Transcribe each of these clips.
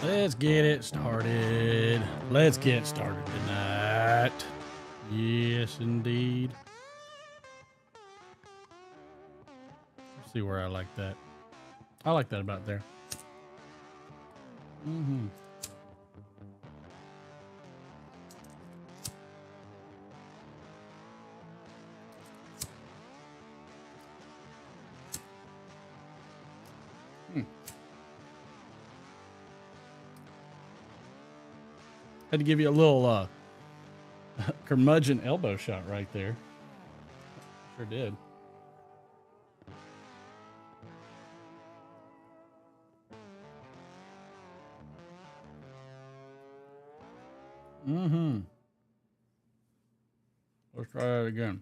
Let's get it started. Let's get started tonight. Yes, indeed. Let's see where I like that. I like that about there. Mm-hmm. Had to give you a little curmudgeon elbow shot right there. Sure did. Mm-hmm. Let's try that again.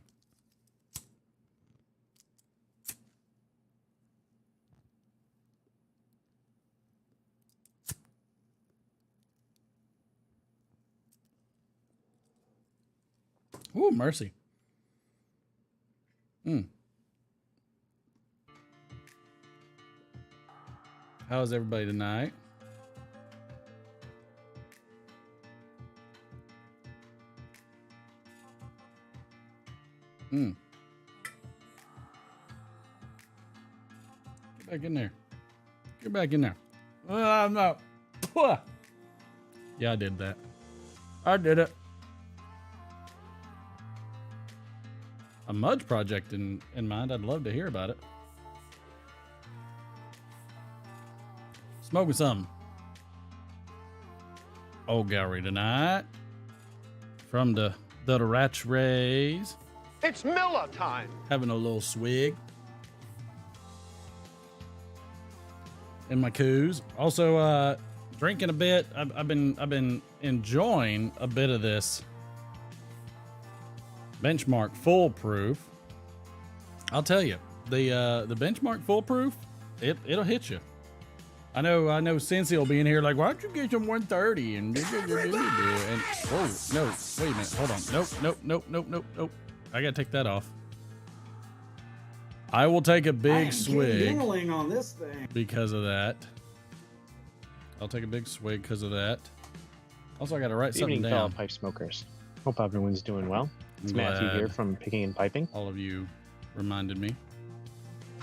Ooh, mercy. How's everybody tonight? Get back in there. Get back in there. I'm not. Yeah, I did that. I did it. A Mudge project in mind. I'd love to hear about it. Smoking something. Old gallery tonight. From the Ratch Rays. It's Miller time. Having a little swig. In my coos. Also, drinking a bit. I've been enjoying a bit of this Benchmark Foolproof. I'll tell you, the Benchmark Foolproof, it'll hit you. I know Cincy will be in here like, why don't you get some 130 and oh no, wait a minute, hold on, nope. I gotta take that off. I will take a big swig on this thing because of that. I'll take a big swig because of that. Also, I gotta write something down. Fellow pipe smokers. Hope everyone's doing well. It's Matthew here from Picking and Piping. All of you reminded me.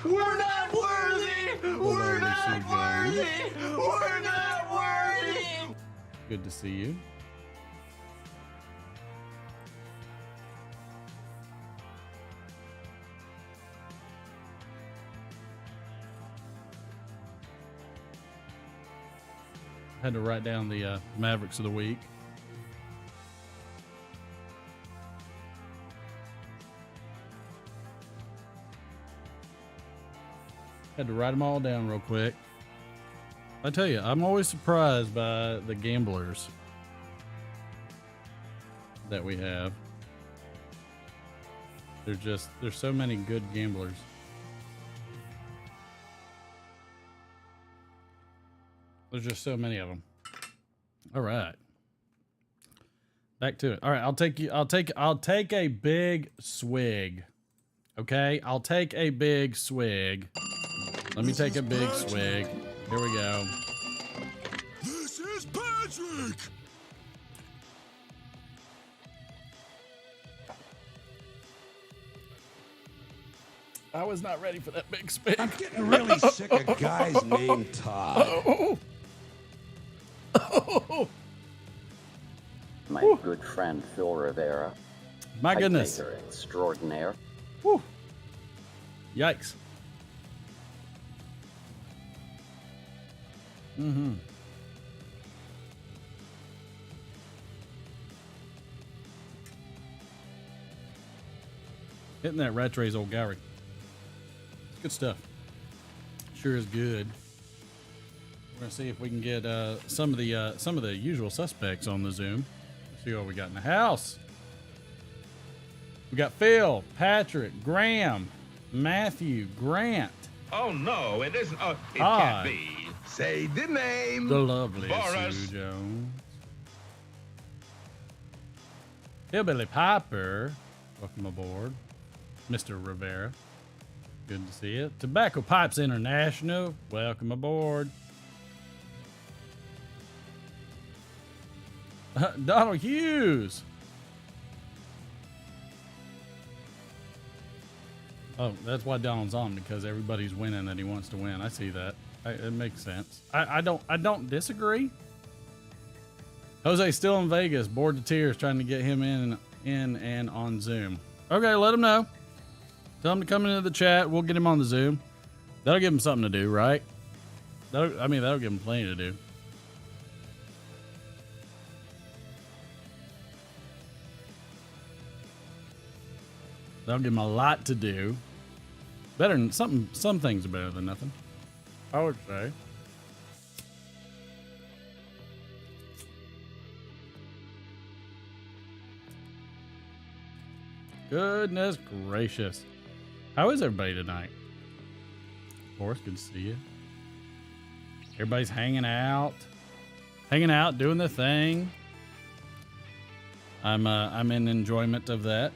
We're not worthy! We're not worthy! We're not worthy! Good to see you. Had to write down the Mavericks of the week. Had to write them all down real quick. I tell you, I'm always surprised by the gamblers that we have. There's so many good gamblers. There's just so many of them. All right. Back to it. All right, I'll take a big swig. Okay? I'll take a big swig. Let me take a big swig. Here we go. This is Patrick! I was not ready for that big swig. I'm getting really sick of guys named Todd. My good friend Phil Rivera. My goodness. Pipe maker extraordinaire. Whew. Yikes. Mm-hmm. Hitting that Ratch Rays old gallery. Good stuff. Sure is good. We're gonna see if we can get some of the usual suspects on the Zoom. Let's see what we got in the house. We got Phil, Patrick, Graham, Matthew, Grant. Oh no, it isn't. Oh, it Hi. can't be. Say the name. The lovely Boris. Sue Jones. Hillbilly Piper. Welcome aboard. Mr. Rivera. Good to see you. Tobacco Pipes International. Welcome aboard. Donald Hughes. Oh, that's why Donald's on, because everybody's winning that he wants to win. I see that. It makes sense. I don't disagree. Jose's still in Vegas, bored to tears, trying to get him in and on Zoom. Okay, let him know. Tell him to come into the chat. We'll get him on the Zoom. That'll give him something to do, right? That'll give him plenty to do. That'll give him a lot to do. Better than some things are better than nothing, I would say. Goodness gracious. How is everybody tonight? Boris, good to see you. Everybody's hanging out, doing the thing. I'm in enjoyment of that.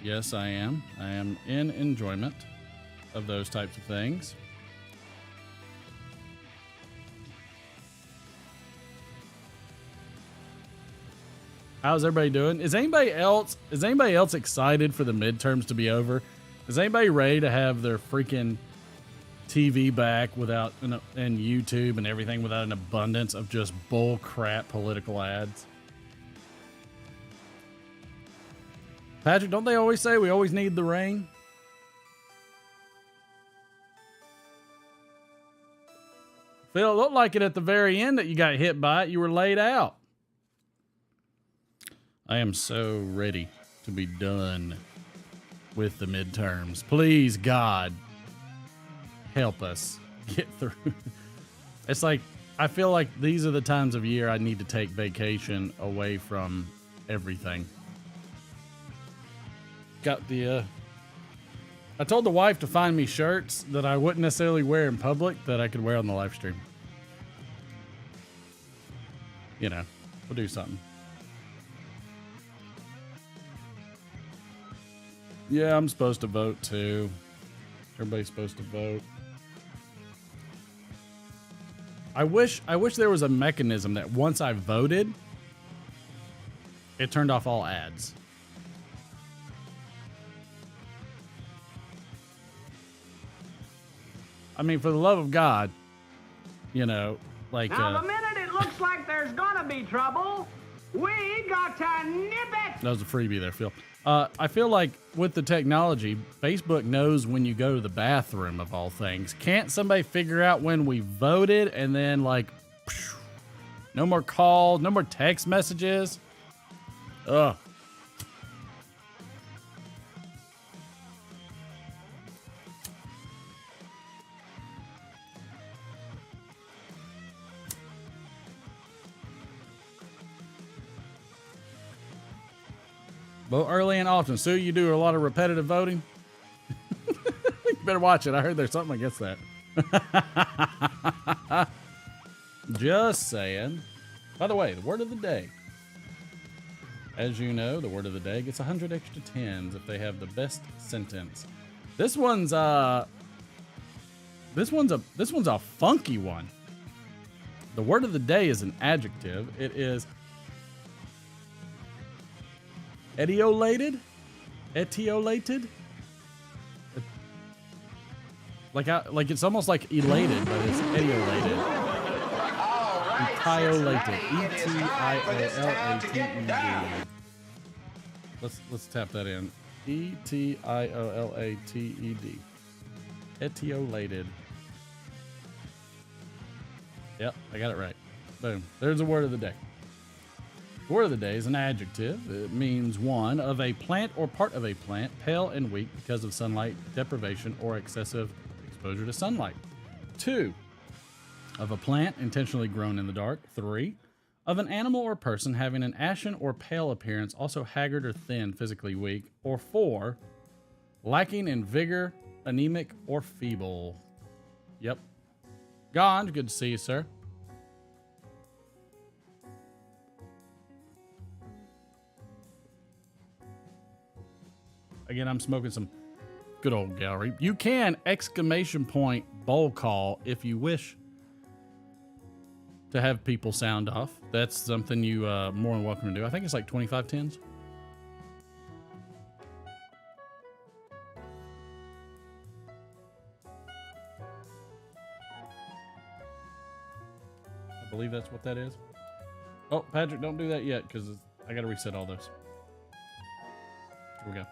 Yes, I am. I am in enjoyment of those types of things. How's everybody doing? Is anybody else excited for the midterms to be over? Is anybody ready to have their freaking TV back without and YouTube and everything without an abundance of just bull crap political ads? Patrick, don't they always say we always need the rain? Phil, it looked like it at the very end that you got hit by it. You were laid out. I am so ready to be done with the midterms. Please, God, help us get through. It's like, I feel like these are the times of year I need to take vacation away from everything. Got the, I told the wife to find me shirts that I wouldn't necessarily wear in public that I could wear on the live stream. You know, we'll do something. Yeah, I'm supposed to vote too. Everybody's supposed to vote. I wish there was a mechanism that once I voted, it turned off all ads. I mean, for the love of God, you know, like... Now, the minute it looks like there's gonna be trouble, we got to nip it! That was a freebie there, Phil. I feel like with the technology, Facebook knows when you go to the bathroom, of all things. Can't somebody figure out when we voted and then, like, no more calls, no more text messages? Ugh. Vote early and often. Sue, you do a lot of repetitive voting. You better watch it. I heard there's something against that. Just saying. By the way, the word of the day. As you know, the word of the day gets 100 extra 10s if they have the best sentence. This one's a funky one. The word of the day is an adjective. It is etiolated? Etiolated? Like it's almost like elated, but it's etiolated. Etiolated. E-T-I-O-L-A-T-E-D. Let's tap that in. E-T-I-O-L-A-T-E-D. Etiolated. Yep, I got it right. Boom. There's the word of the day. The word of the day is an adjective. It means one, of a plant or part of a plant, pale and weak because of sunlight deprivation or excessive exposure to sunlight. 2, of a plant intentionally grown in the dark. 3, of an animal or person having an ashen or pale appearance, also haggard or thin, physically weak. Or 4, lacking in vigor, anemic, or feeble. Yep. Gone. Good to see you, sir. Again, I'm smoking some good old gallery. You can ! Bowl call if you wish to have people sound off. That's something you more than welcome to do. I think it's like 25 tens. I believe that's what that is. Oh, Patrick, don't do that yet because I got to reset all those. Here we go.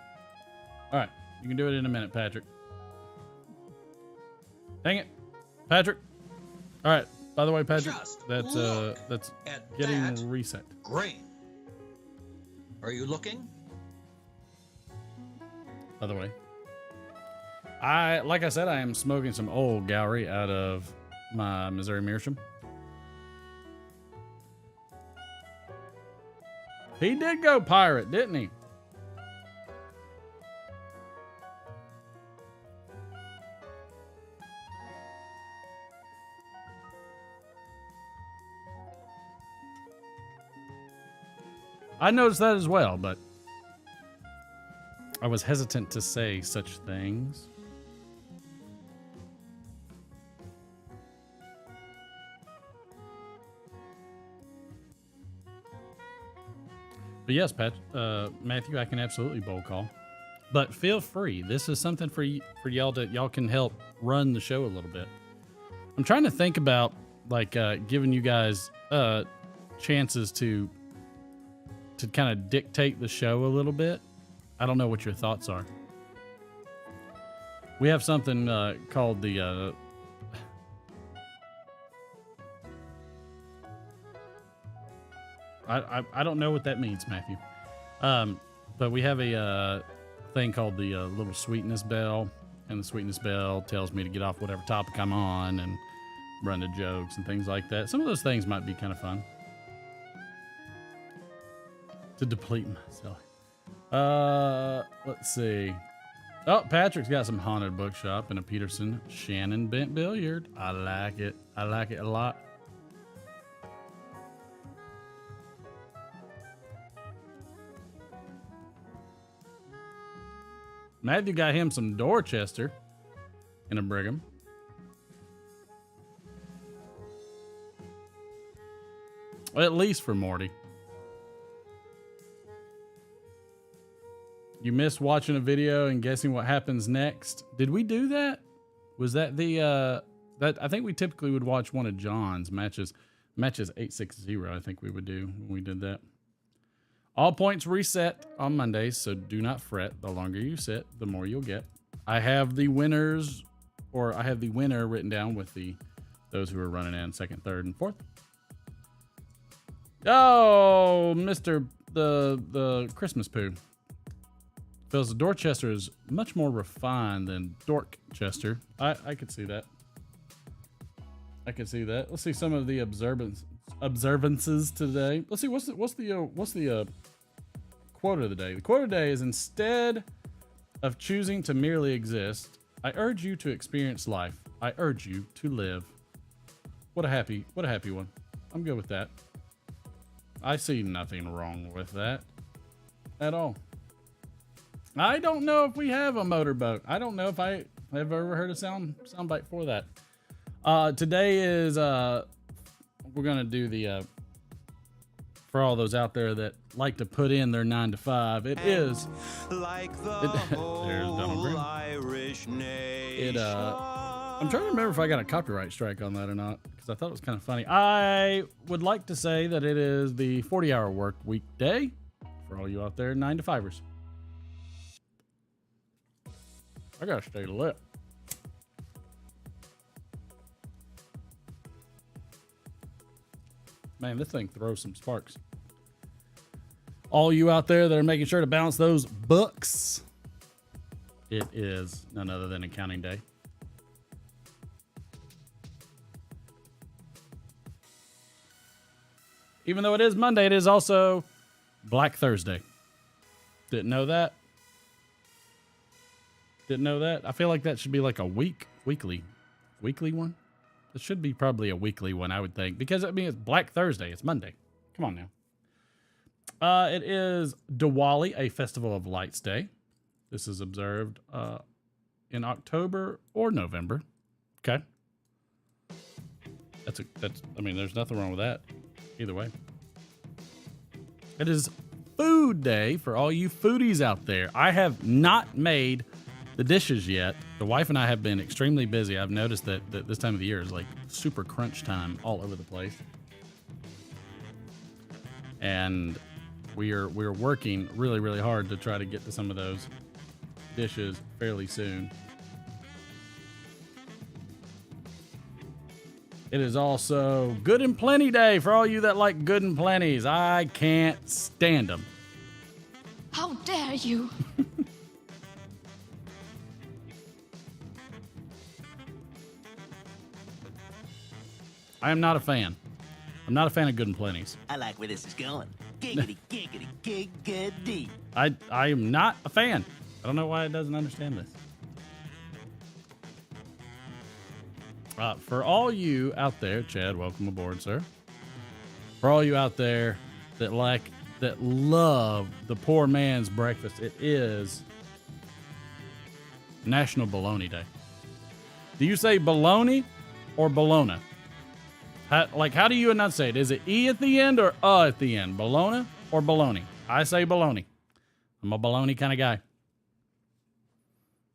All right, you can do it in a minute, Patrick. Dang it, Patrick. All right. By the way, Patrick, that's getting reset. Grain. Are you looking? By the way, like I said, I am smoking some old Gowrie out of my Missouri Meerschaum. He did go pirate, didn't he? I noticed that as well, but I was hesitant to say such things. But yes, Matthew, I can absolutely bowl call. But feel free. This is something for y'all can help run the show a little bit. I'm trying to think about like giving you guys chances to kind of dictate the show a little bit. I don't know what your thoughts are. We have something called the I don't know what that means, Matthew. But we have a thing called the little sweetness bell, and the sweetness bell tells me to get off whatever topic I'm on and run the jokes and things like that. Some of those things might be kind of fun. To deplete myself. Let's see. Oh, Patrick's got some haunted bookshop and a Peterson Shannon bent billiard. I like it. I like it a lot. Matthew got him some Dorchester in a Brigham. Well, at least for Morty. You missed watching a video and guessing what happens next. Did we do that? Was that the that I think we typically would watch one of John's matches 860, I think we would do when we did that. All points reset on Mondays, so do not fret. The longer you sit, the more you'll get. I have the winners, or I have the winner written down with those who are running in second, third, and fourth. Oh, Mr. the Christmas poo. Feels the Dorchester is much more refined than Dorkchester. I could see that. I could see that. Let's see some of the observances today. Let's see what's the quote of the day. The quote of the day is: instead of choosing to merely exist, I urge you to experience life. I urge you to live. What a happy one. I'm good with that. I see nothing wrong with that at all. I don't know if we have a motorboat. I don't know if I have ever heard a soundbite for that. Today is we're gonna do the for all those out there that like to put in their 9 to 5. It is like there's Donald Irish nation. I'm trying to remember if I got a copyright strike on that or not, because I thought it was kind of funny. I would like to say that it is the 40-hour work week day for all you out there 9 to 5ers. I gotta stay lit. Man, this thing throws some sparks. All you out there that are making sure to balance those books, it is none other than accounting day. Even though it is Monday, it is also Black Thursday. Didn't know that. Didn't know that. I feel like that should be like a weekly one. It should be probably a weekly one, I would think, because I mean it's Black Thursday. It's Monday. Come on now. It is Diwali, a Festival of Lights Day. This is observed in October or November. Okay. I mean, there's nothing wrong with that. Either way. It is food day for all you foodies out there. I have not made the dishes yet. The wife and I have been extremely busy. I've noticed that this time of the year is like super crunch time all over the place. And we're working really, really hard to try to get to some of those dishes fairly soon. It is also Good and Plenty Day for all you that like Good and Plenties. I can't stand them. How dare you? I am not a fan. I'm not a fan of Good and Plenties. I like where this is going. Giggity, giggity, giggity. I am not a fan. I don't know why it doesn't understand this. For all you out there, Chad, welcome aboard, sir. For all you out there that love the poor man's breakfast, it is National Bologna Day. Do you say bologna or bologna? How do you enunciate it? Is it E at the end or at the end? Bologna or bologna? I say bologna. I'm a bologna kind of guy.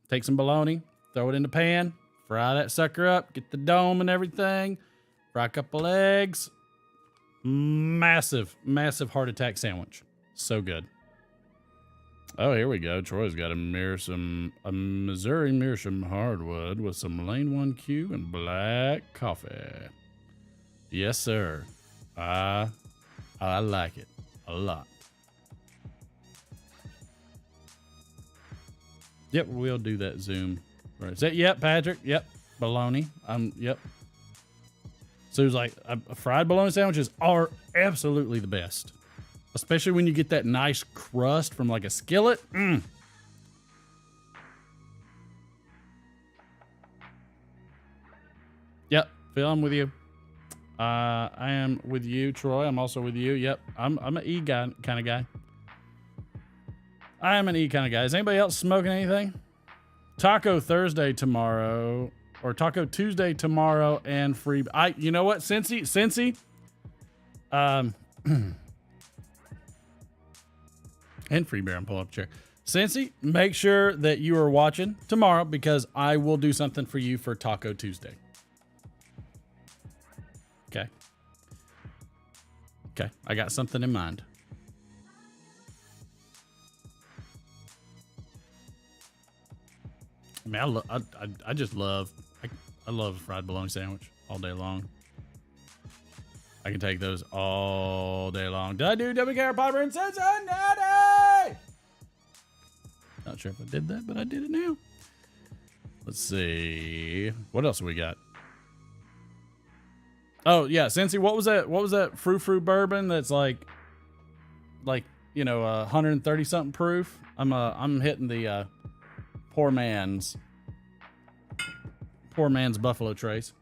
Take some bologna, throw it in the pan, fry that sucker up, get the dome and everything, fry a couple eggs. Massive, massive heart attack sandwich. So good. Oh, here we go. Troy's got a Missouri Meerschaum hardwood with some Lane 1Q and black coffee. Yes, sir. I like it a lot. Yep, we'll do that Zoom. Right. Is that, yep, Patrick? Yep. Bologna. Yep. Sue's like, fried bologna sandwiches are absolutely the best. Especially when you get that nice crust from like a skillet. Yep, Phil, I'm with you. I am with you, Troy. I'm also with you. Yep, I'm an E guy kind of guy. I am an E kind of guy. Is anybody else smoking anything? Taco Thursday tomorrow, or Taco Tuesday tomorrow, and free. You know what, Cincy, and free beer. I'm pulling up a chair. Cincy, make sure that you are watching tomorrow because I will do something for you for Taco Tuesday. Okay, I got something in mind. I mean, I just love, I love a fried bologna sandwich all day long. I can take those all day long. Did I do WKR Piper and Cincinnati? Not sure if I did that, but I did it now. Let's see. What else we got? Oh yeah, Cincy, what was that frou-frou bourbon that's like 130 something proof? I'm hitting the poor man's Buffalo Trace.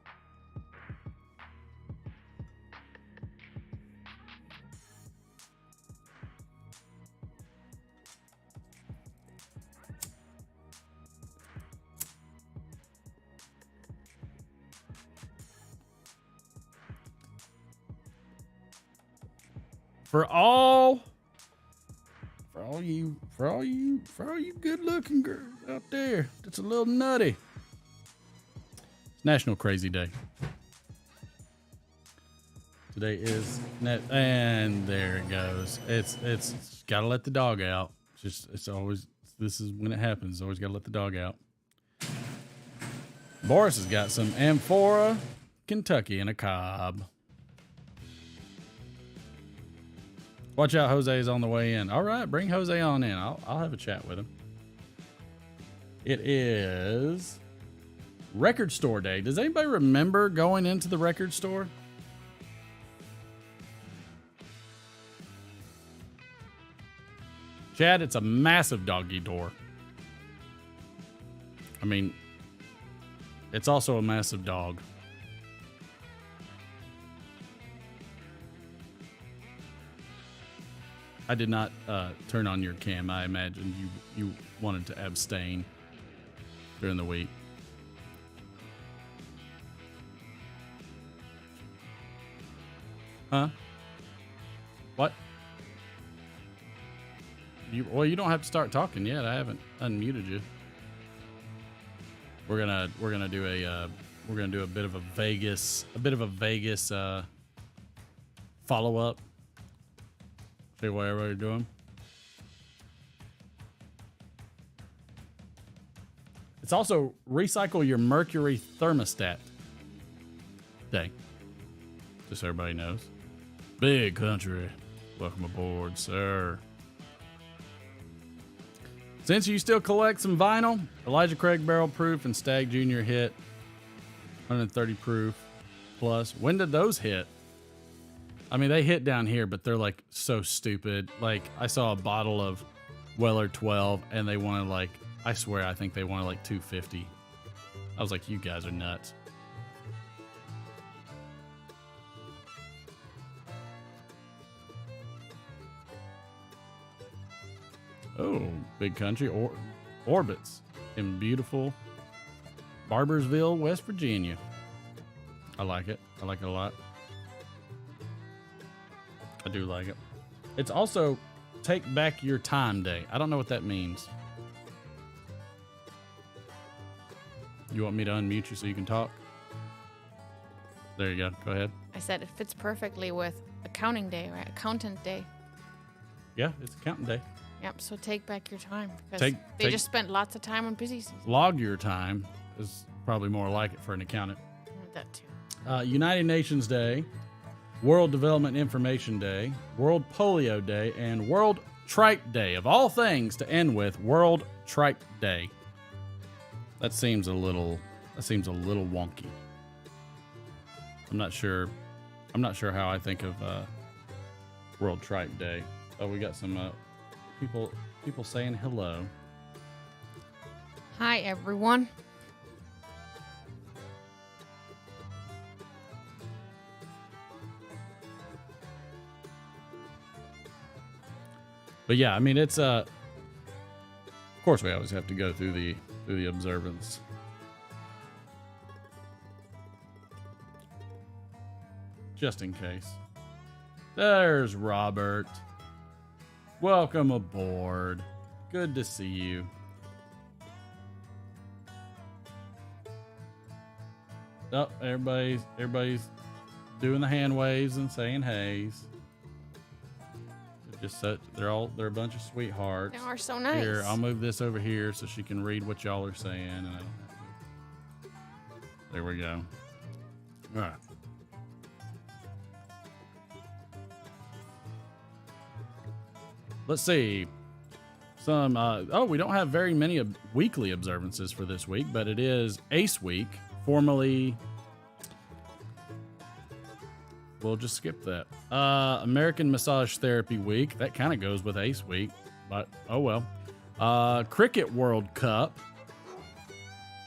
For all you good-looking girls out there that's a little nutty, it's National Crazy Day. Today is and there it goes. It's gotta let the dog out. It's always, this is when it happens. Always gotta let the dog out. Boris has got some Amphora, Kentucky, and a Cobb. Watch out, Jose is on the way in. All right, bring Jose on in. I'll have a chat with him. It is record store day. Does anybody remember going into the record store? Chad, it's a massive doggy door. I mean, it's also a massive dog. I did not turn on your cam. I imagined you wanted to abstain during the week. Huh? What? You don't have to start talking yet. I haven't unmuted you. We're gonna do a bit of a Vegas follow up. See what everybody's doing. It's also recycle your mercury thermostat day. Just so everybody knows. Big country. Welcome aboard, sir. Since you still collect some vinyl, Elijah Craig Barrel Proof and Stag Jr. hit 130 proof plus. When did those hit? I mean, they hit down here, but they're like so stupid. Like, I saw a bottle of Weller 12 and they wanted like, I swear, I think they wanted like $250. I was like, you guys are nuts. Oh, big country. Orbits in beautiful Barbersville, West Virginia. I like it. I like it a lot. I do like it. It's also Take Back Your Time Day. I don't know what that means. You want me to unmute you so you can talk? There you go. Go ahead. I said it fits perfectly with accounting day, right? Accountant day. Yeah, it's accounting day. Yep, so take back your time because they just spent lots of time on busy season. Log your time is probably more like it for an accountant. That too. United Nations Day, World Development Information Day, World Polio Day, and World Trike Day. Of all things to end with, World Trike Day. That seems a little wonky. I'm not sure how I think of World Trike Day. Oh, we got some people saying hello. Hi, everyone. But yeah, I mean, it's of course we always have to go through the observance. Just in case. There's Robert. Welcome aboard. Good to see you. Oh, everybody's doing the hand waves and saying heys. They're a bunch of sweethearts. They are so nice. Here, I'll move this over here so she can read what y'all are saying. And there we go. All right. Let's see. We don't have very many weekly observances for this week, but it is Ace Week, formerly. We'll just skip that. American Massage Therapy Week. That kind of goes with Ace Week, but oh well. Cricket World Cup.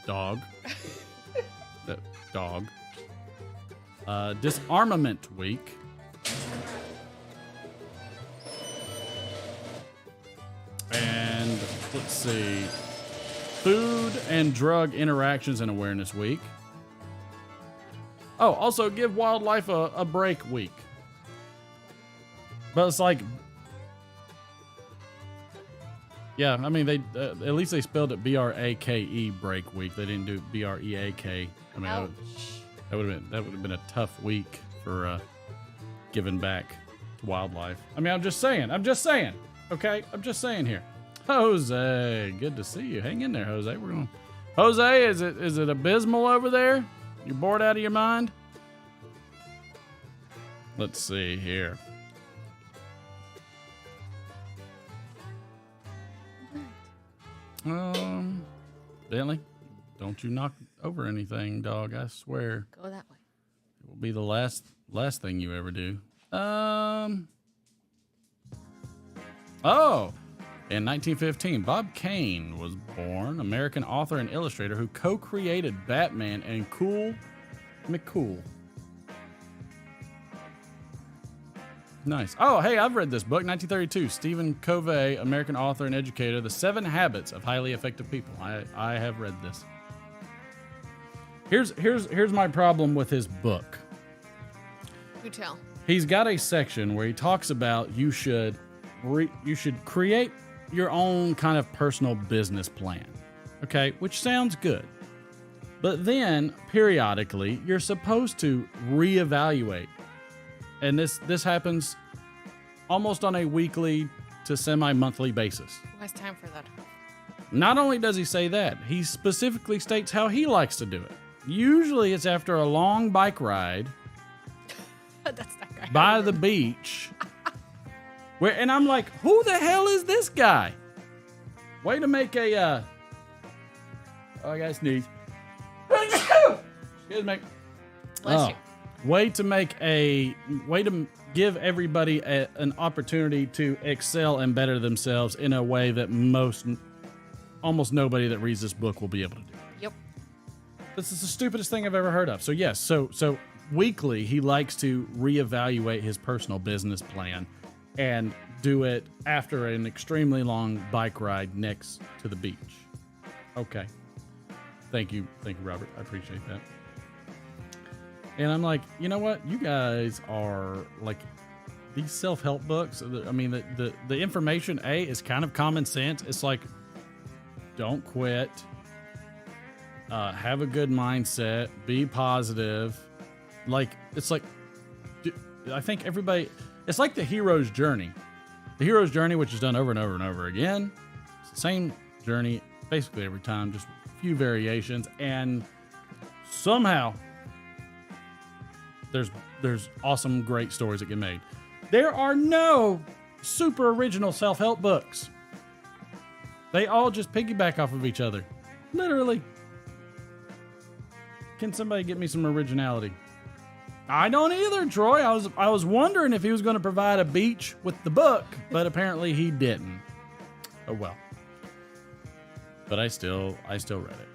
Dog. Dog. Disarmament Week. And let's see. Food and Drug Interactions and Awareness Week. Oh, also Give Wildlife a Break Week. But it's like, yeah, I mean, they at least they spelled it B-R-A-K-E Break Week. They didn't do B-R-E-A-K. I mean, that would have been a tough week for giving back to wildlife. I mean, I'm just saying. Okay, I'm just saying here. Jose, good to see you. Hang in there, Jose. Jose, is it abysmal over there? You bored out of your mind? Let's see here. Bentley, don't you knock over anything, dog. I swear. Go that way. It will be the last thing you ever do. Oh, in 1915, Bob Kane was born, American author and illustrator who co-created Batman and Cool McCool. Nice. Oh, hey, I've read this book, 1932. Stephen Covey, American author and educator, The 7 Habits of Highly Effective People. I have read this. Here's my problem with his book. You tell. he's got a section where he talks about you should create your own kind of personal business plan. Okay, which sounds good. But then periodically you're supposed to reevaluate. And this happens almost on a weekly to semi-monthly basis. Who has time for that? Not only does he say that, he specifically states how he likes to do it. Usually it's after a long bike ride That's that guy. by the beach. And I'm like, who the hell is this guy? Way to make a, oh, I gotta sneeze. Excuse me. Bless you. Way to give everybody an opportunity to excel and better themselves in a way that almost nobody that reads this book will be able to do. Yep. This is the stupidest thing I've ever heard of. So yes, so weekly he likes to reevaluate his personal business plan and do it after an extremely long bike ride next to the beach. Okay. Thank you, Robert. I appreciate that. And I'm like, you know what? You guys are like these self-help books. I mean, the information is kind of common sense. It's like, don't quit. Have a good mindset. Be positive. Like, it's like, I think everybody, it's like the hero's journey. The hero's journey, which is done over and over and over again. It's the same journey basically every time, just a few variations. And somehow there's awesome, great stories that get made. There are no super original self-help books. They all just piggyback off of each other. Literally. Can somebody get me some originality? I don't either, Troy. I was wondering if he was going to provide a beach with the book, but apparently he didn't. Oh well. But I still read it.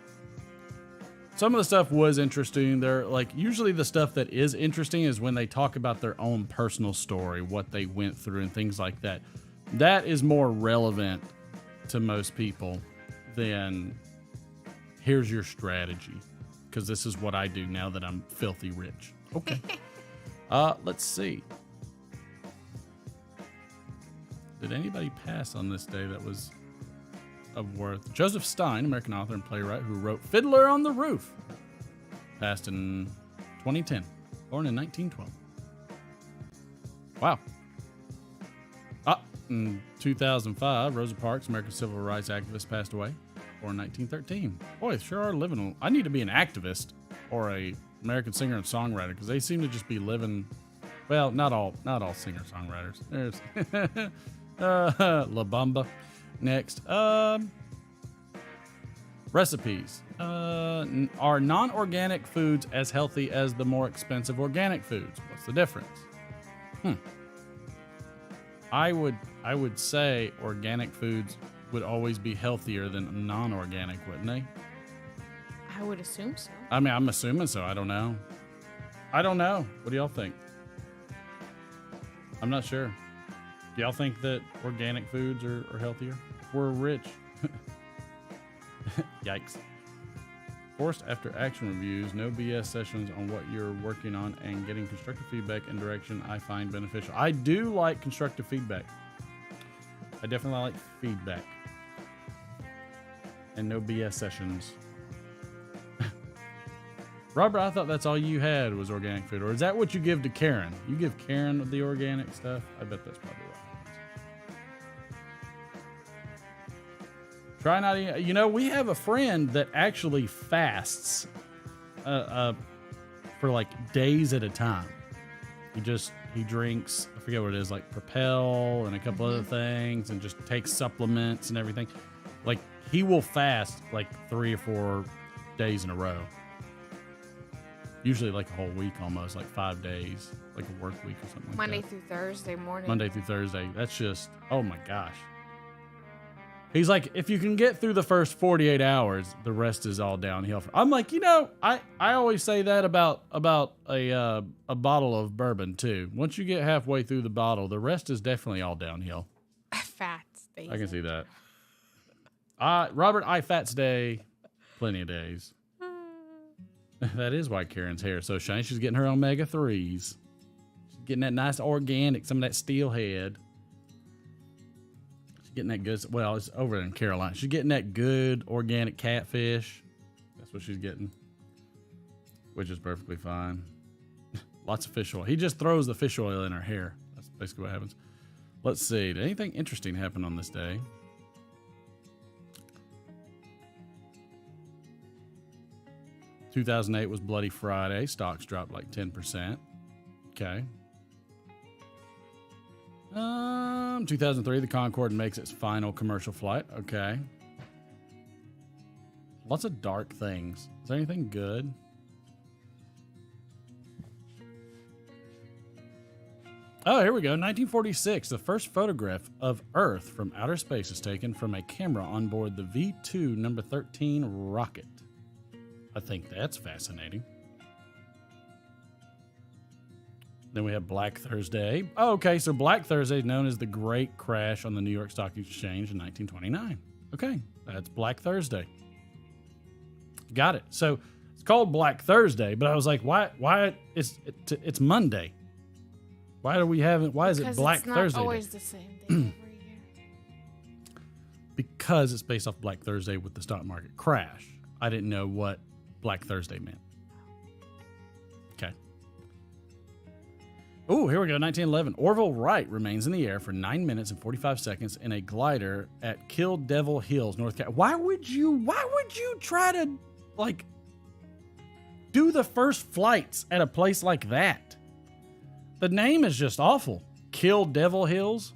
Some of the stuff was interesting. They're like, usually the stuff that is interesting is when they talk about their own personal story, what they went through and things like that. That is more relevant to most people than here's your strategy, because this is what I do now that I'm filthy rich. Okay. Let's see. Did anybody pass on this day that was of worth? Joseph Stein, American author and playwright who wrote Fiddler on the Roof, passed in 2010, born in 1912. Wow. In 2005, Rosa Parks, American civil rights activist, passed away, born in 1913. Boy, sure are living. I need to be an activist or a American singer and songwriter, because they seem to just be living. Well, not all singer songwriters. There's La Bamba. Next, recipes. Are non-organic foods as healthy as the more expensive organic foods? What's the difference? I would say organic foods would always be healthier than non-organic, wouldn't they? I would assume so. I mean, I'm assuming so. I don't know. What do y'all think? I'm not sure. Do y'all think that organic foods are healthier? We're rich. Yikes. Forced after action reviews, no BS sessions on what you're working on, and getting constructive feedback and direction I find beneficial. I do like constructive feedback. I definitely like feedback. And no BS sessions. Robert, I thought that's all you had was organic food. Or is that what you give to Karen? You give Karen the organic stuff? I bet that's probably right. Try not eating. You know, we have a friend that actually fasts for like days at a time. He drinks, I forget what it is, like Propel and a couple other things, and just takes supplements and everything. Like, he will fast like 3 or 4 days in a row. Usually like a whole week almost, like 5 days, like a work week or something like Monday that. through Thursday morning. Monday through Thursday. That's just, oh my gosh. He's like, if you can get through the first 48 hours, the rest is all downhill. I'm like, you know, I always say that about a bottle of bourbon too. Once you get halfway through the bottle, the rest is definitely all downhill. Fats. I can see that. Robert, fats day, plenty of days. That is why Karen's hair is so shiny. She's getting her omega-3s. She's Getting that nice organic, some of that steelhead. She's getting that good. Well, it's over in Carolina. She's getting that good organic catfish. That's what she's getting, which is perfectly fine. Lots of fish oil. He just throws the fish oil in her hair. That's basically what happens. Let's see. Did anything interesting happen on this day? (2008) was Bloody Friday. Stocks dropped like 10%. Okay. 2003, the Concorde makes its final commercial flight. Okay. Lots of dark things. Is there anything good? Oh, here we go. 1946, the first photograph of Earth from outer space is taken from a camera on board the V2 number 13 rocket. I think that's fascinating. Then we have Black Thursday. Oh, okay, so Black Thursday is known as the Great Crash on the New York Stock Exchange in 1929. Okay, that's Black Thursday. Got it. So it's called Black Thursday, but I was like, why it's Monday. Why is it Black Thursday? It's not always the same day every year. Because it's based off Black Thursday with the stock market crash. I didn't know what Black Thursday meant. Okay. Oh, here we go. 1911. Orville Wright remains in the air for 9 minutes and 45 seconds in a glider at Kill Devil Hills, North Carolina. Why would you try to do the first flights at a place like that? The name is just awful. Kill Devil Hills?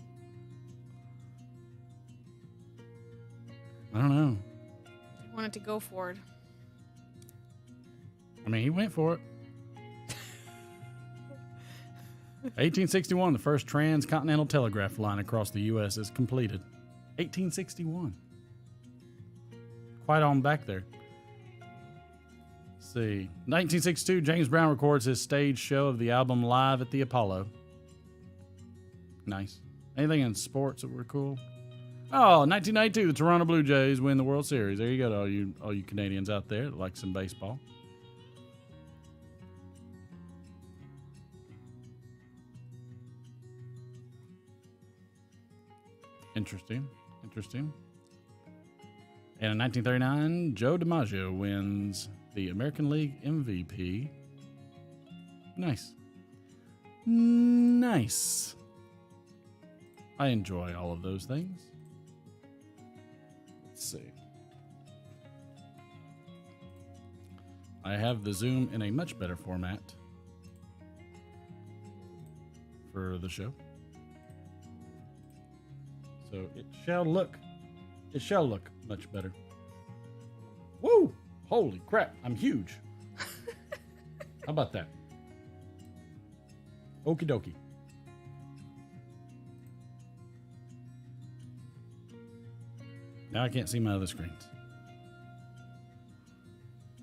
I don't know. He wanted to go for it. I mean, he went for it. 1861, the first transcontinental telegraph line across the U.S. is completed. 1861. Quite on back there. Let's see. 1962, James Brown records his stage show of the album Live at the Apollo. Nice. Anything in sports that were cool? Oh, 1992, the Toronto Blue Jays win the World Series. There you go, to all you Canadians out there that like some baseball. Interesting. And in 1939, Joe DiMaggio wins the American League MVP. Nice. I enjoy all of those things. Let's see. I have the Zoom in a much better format for the show. So it shall look much better. Woo! Holy crap, I'm huge. How about that? Okie dokie. Now I can't see my other screens.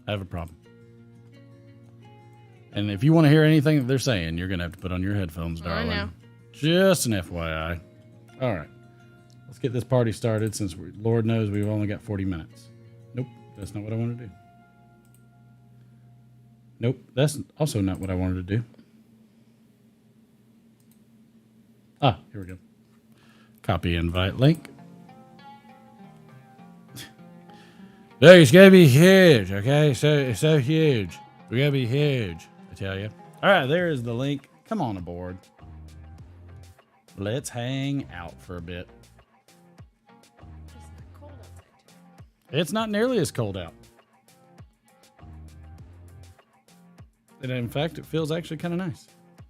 I have a problem. And if you want to hear anything that they're saying, you're going to have to put on your headphones, darling. I know. Just an FYI. All right. Let's get this party started since Lord knows we've only got 40 minutes. Nope, that's not what I wanted to do. Nope, that's also not what I wanted to do. Ah, here we go. Copy invite link. Look, it's going to be huge, okay? It's so huge. We're going to be huge, I tell you. All right, there is the link. Come on aboard. Let's hang out for a bit. It's not nearly as cold out. And in fact, it feels actually kind of nice.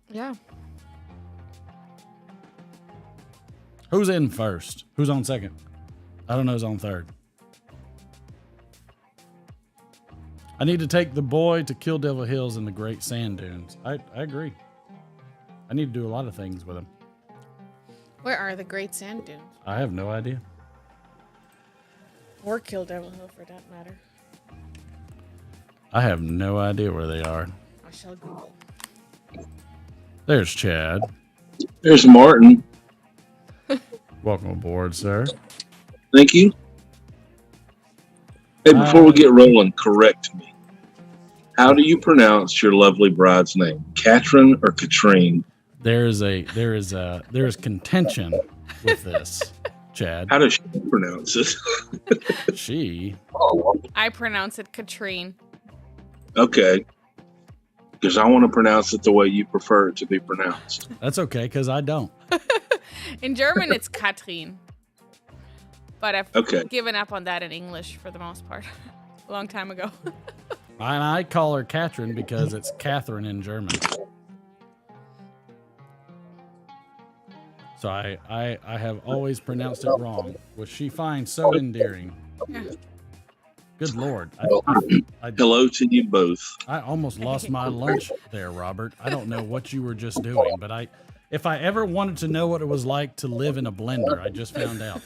Yeah. Who's in first? Who's on second? I don't know who's on third. I need to take the boy to Kill Devil Hills and the Great Sand Dunes. I agree. I need to do a lot of things with him. Where are the Great Sand Dunes? I have no idea. Or Kill Devil Hill, for that matter. I have no idea where they are. I shall Google. There's Chad. There's Martin. Welcome aboard, sir. Thank you. Hey, before we get rolling, correct me. How do you pronounce your lovely bride's name? Katrin or Katrine? there is contention with this, Chad. How does she pronounce it? She. I pronounce it Katrine. Okay. Because I want to pronounce it the way you prefer it to be pronounced. That's okay, because I don't. In German, it's Katrin. But I've given up on that in English for the most part. A long time ago. And I call her Katrin because it's Catherine in German. So I have always pronounced it wrong, which she finds so endearing. Yeah. Good Lord. Hello to you both. I almost lost my lunch there, Robert. I don't know what you were just doing, but if I ever wanted to know what it was like to live in a blender, I just found out.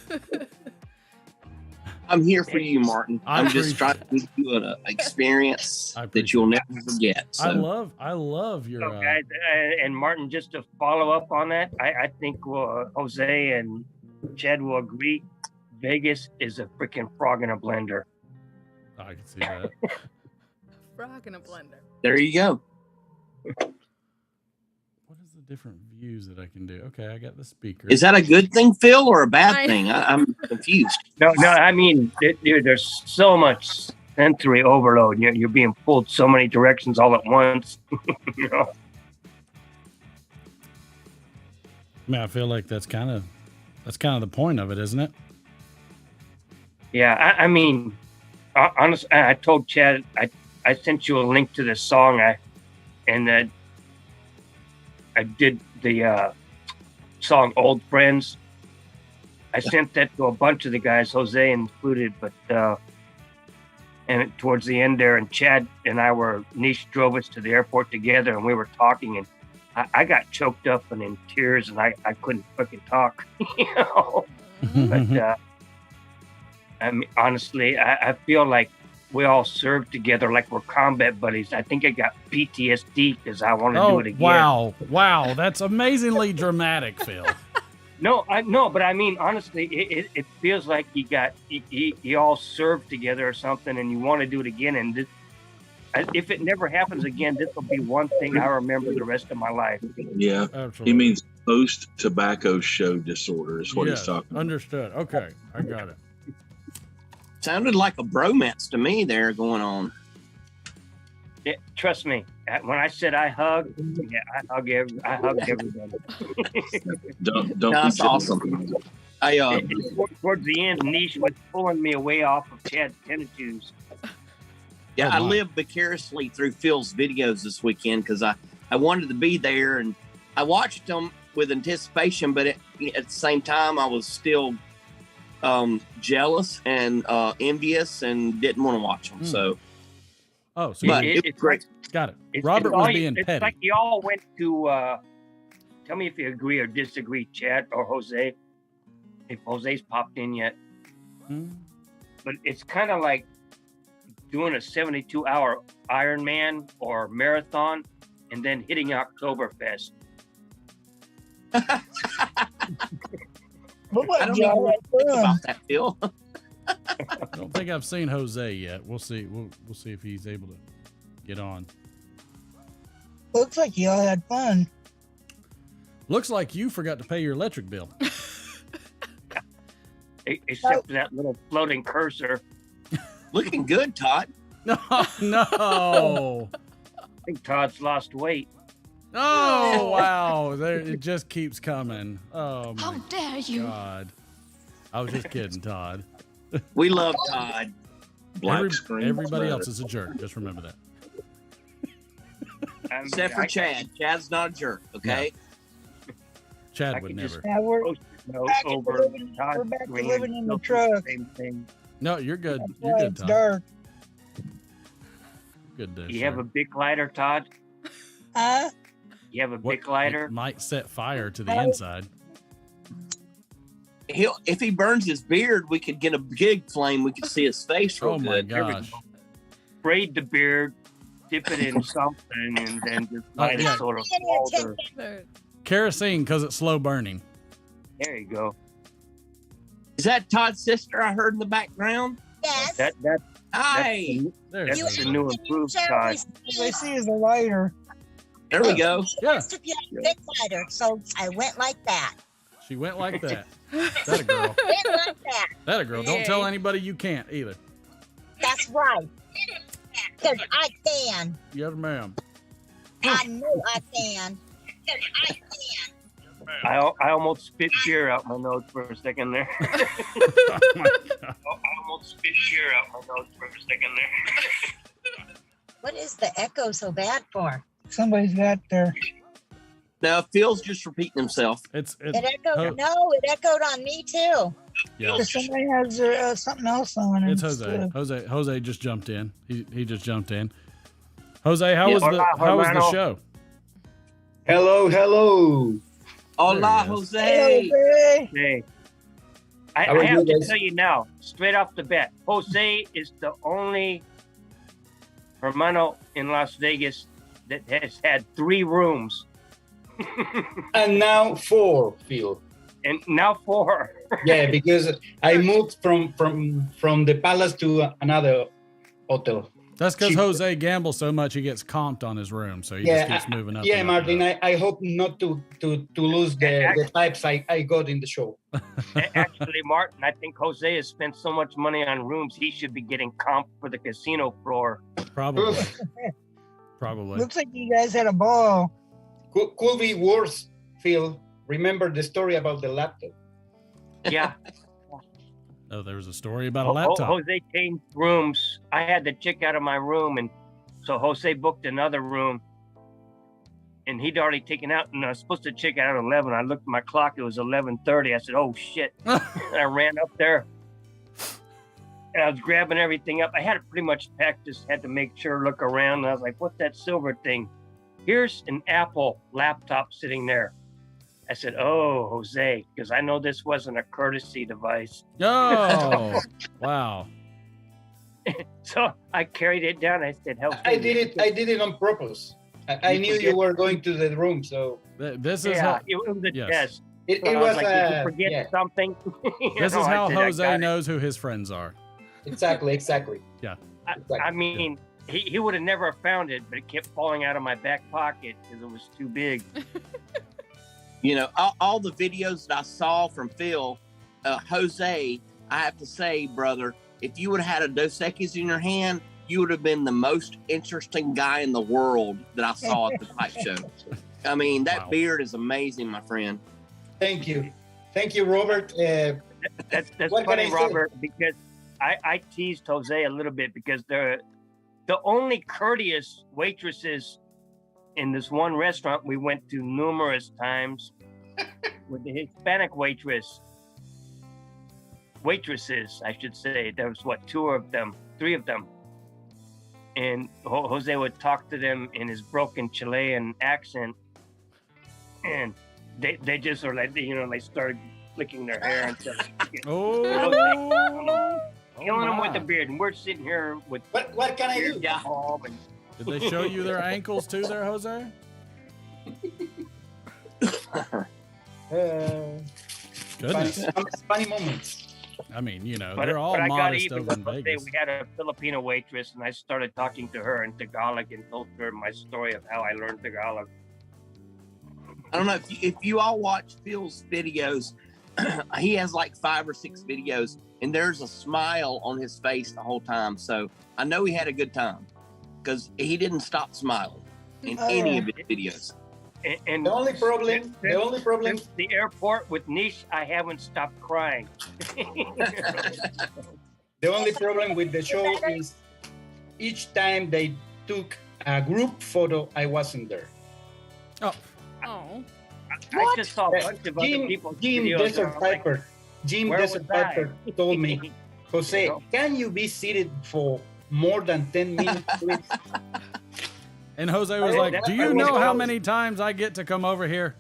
I'm here for you, Martin. I'm just trying to give you an experience that you'll never forget. So. I love your. Guys, and Martin, just to follow up on that, I think Jose and Chad will agree. Vegas is a freaking frog in a blender. I can see that. Frog in a blender. There you go. What is the different views that I can do? Okay, I got the speaker. Is that a good thing, Phil, or a bad thing? I'm confused. No, I mean, there's so much sensory overload. You're being pulled so many directions all at once. You know? I mean, I feel like that's kind of the point of it, isn't it? Yeah, I mean, honestly, I told Chad, I sent you a link to this song, and I did the song "Old Friends." I sent that to a bunch of the guys, Jose included, but and towards the end there, and Chad and Nish drove us to the airport together, and we were talking, and I got choked up and in tears, and I couldn't fucking talk, you know. But I mean, honestly, I feel like we all served together like we're combat buddies. I think I got PTSD because I want to do it again. Wow, that's amazingly dramatic, Phil. No, but I mean, honestly, it feels like you all served together or something, and you want to do it again. And if it never happens again, this will be one thing I remember the rest of my life. Yeah, absolutely. He means post-tobacco show disorder is what he's talking about. Understood. Okay, I got it. Sounded like a bromance to me there going on. Yeah, trust me, when I said I hug, I hug everybody. That's awesome. Towards the end, Nish was pulling me away off of Chad's tennis shoes. Yeah, I lived vicariously through Phil's videos this weekend because I wanted to be there, and I watched them with anticipation, but at the same time, I was still jealous and envious and didn't want to watch them. So, but it's great. Got it. Robert was being petty. It's like you all went to. Tell me if you agree or disagree, Chad or Jose. If Jose's popped in yet, but it's kind of like doing a 72-hour Ironman or marathon, and then hitting Oktoberfest. I don't know what to think about that, Phil. I don't think I've seen Jose yet. We'll see. We'll see if he's able to get on. Looks like y'all had fun. Looks like you forgot to pay your electric bill. Except for that little floating cursor. Looking good, Todd. No. I think Todd's lost weight. Oh, wow. It just keeps coming. Oh, my How dare you? God. I was just kidding, Todd. We love Todd. Everybody else is a jerk. Just remember that. Except for Chad. Chad's not a jerk, okay? No. Chad would never. Yeah, we're back to living in the truck. No, you're good. That's You're why good, it's Todd. dark. Good day, You have a big lighter, Todd? Huh? You have a big lighter? It might set fire to the inside. If he burns his beard, we could get a big flame. We could see his face real good. Oh, my gosh. Braid the beard, dip it in something, and then just light it sort of smolder. Kerosene, because it's slow burning. There you go. Is that Todd's sister I heard in the background? Yes. That's Hi. the new improved Todd. All I see is a lighter. There we go. Yeah. Asked if you had a big lighter, so I went like that. She went like that. That a girl. Went like that. That a girl. Don't tell anybody you can't either. That's right. Because I can. Yes, ma'am. I know I can. I almost spit beer out my nose for a second there. Oh my God. I almost spit beer out my nose for a second there. What is the echo so bad for? Somebody's got their. Now Phil's just repeating himself. It echoed. No, it echoed on me too. Yeah. Somebody has something else on. It's Jose. Jose just jumped in. He just jumped in. Jose, how was the show? Hello. Hola, Jose. Hey. I have to tell you now, straight off the bat, Jose is the only hermano in Las Vegas that has had 3 rooms. And now 4, Phil. And now 4. Yeah, because I moved from the palace to another hotel. That's because Jose gambles so much he gets comped on his room, so he just keeps moving up. Yeah, Martin, I hope not to lose the types I got in the show. Actually, Martin, I think Jose has spent so much money on rooms, he should be getting comped for the casino floor. Probably. Probably. Looks like you guys had a ball. Could be worse, Phil. Remember the story about the laptop? Yeah. Oh, there was a story about a laptop. Jose changed rooms. I had to check out of my room, and so Jose booked another room. And he'd already taken out, and I was supposed to check out at 11. I looked at my clock; it was 11:30. I said, "Oh shit!" And I ran up there, and I was grabbing everything up. I had it pretty much packed. Just had to make sure, look around. And I was like, "What's that silver thing?" Here's an Apple laptop sitting there. I said, "Oh, Jose," because I know this wasn't a courtesy device. Oh, wow. So I carried it down. I said, "Help!" I did it on purpose. I knew you were going to the room, so this is it was a test. It So I was like, did you forget something? This is how Jose knows who his friends are. Exactly. Yeah. I mean, he would have never found it, but it kept falling out of my back pocket because it was too big. You know, all the videos that I saw from Phil, Jose, I have to say, brother, if you would have had a Dos Equis in your hand, you would have been the most interesting guy in the world that I saw at the pipe show. I mean, that beard is amazing, my friend. Thank you, Robert. That's funny, Robert, because I teased Jose a little bit because they're the only courteous waitresses in this one restaurant we went to numerous times with the Hispanic waitresses, I should say. There was 3 of them. And Jose would talk to them in his broken Chilean accent. And they just were like, they started flicking their hair and stuff. Killing them with the beard. And we're sitting here with what can I do? Yeah. Did they show you their ankles too there, Jose? Goodness. Funny moments. I mean, they're all modest over in Vegas. We had a Filipino waitress, and I started talking to her in Tagalog and told her my story of how I learned Tagalog. I don't know if you all watch Phil's videos. He has like 5 or 6 videos, and there's a smile on his face the whole time. So I know he had a good time because he didn't stop smiling in any of his videos. And the only problem, since the airport with Nish, I haven't stopped crying. The only problem with the show is each time they took a group photo, I wasn't there. Oh. I just saw a bunch of other people. Jim Desert Piper told me, Jose, can you be seated for more than 10 minutes, please? And Jose was like, do you know how many times I get to come over here?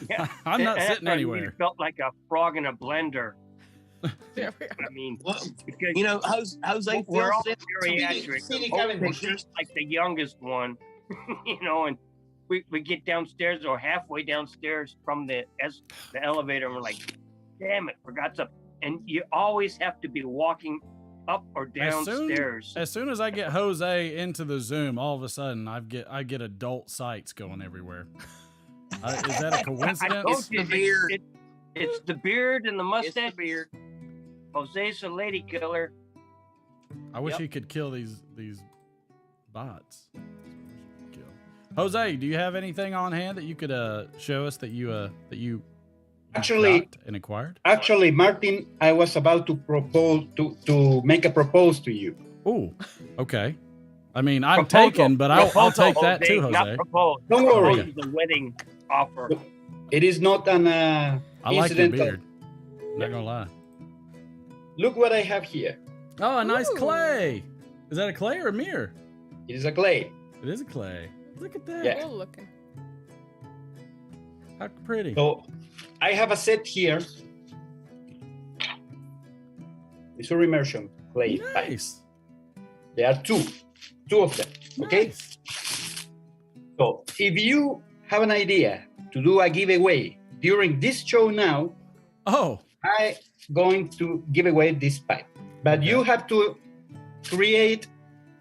Yeah. I'm not sitting anywhere. It felt like a frog in a blender. I mean, because Jose, we're all geriatric. Just like the youngest one, and we get downstairs or halfway downstairs from the elevator, and we're like, damn it, forgot something. And you always have to be walking up or downstairs. As soon as I get Jose into the Zoom, all of a sudden I get adult sights going everywhere. Is that a coincidence? It's the beard. It's the beard and the mustache. It's the beard. Jose's a lady killer. I wish he could kill these bots. Jose, do you have anything on hand that you could show us that you Actually, got and acquired? Actually, Martin, I was about to propose to make a propose to you. Oh, okay. I mean, I'm taken, but I'll take that too, Jose. Not propose. Don't worry. Okay. The wedding offer. It is not an I like your incidental. beard. Not gonna lie. Look what I have here. Oh, a nice clay. Is that a clay or a mirror? It is a clay. It is a clay. Look at that. Yeah. Cool looking. How pretty. So I have a set here. It's a immersion clay. Nice. There are two of them. Okay. Nice. So if you have an idea to do a giveaway during this show now, I'm going to give away this pipe. But you have to create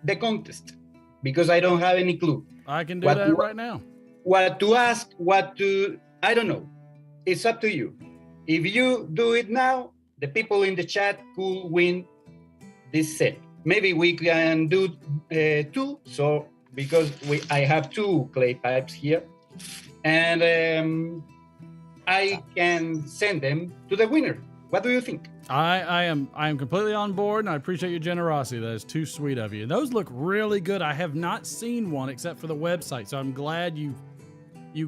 the contest because I don't have any clue. I can do that right now. What to ask, I don't know. It's up to you. If you do it now, the people in the chat could win this set. Maybe we can do two. So because I have two clay pipes here, and I can send them to the winner. What do you think? I am completely on board, and I appreciate your generosity. That is too sweet of you. Those look really good. I have not seen one except for the website, so I'm glad you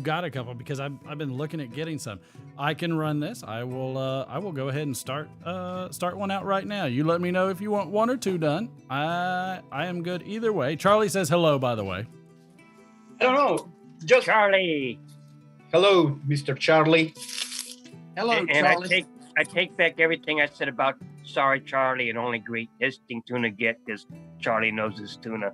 got a couple because I've been looking at getting some. I can run this. I will go ahead and start one out right now. You let me know if you want one or two done. I am good either way. Charlie says hello, by the way. I don't know. Just Charlie. Hello, Mr. Charlie. Hello, and Charlie. I take back everything I said about sorry, Charlie, and only great tasting tuna get because Charlie knows his tuna.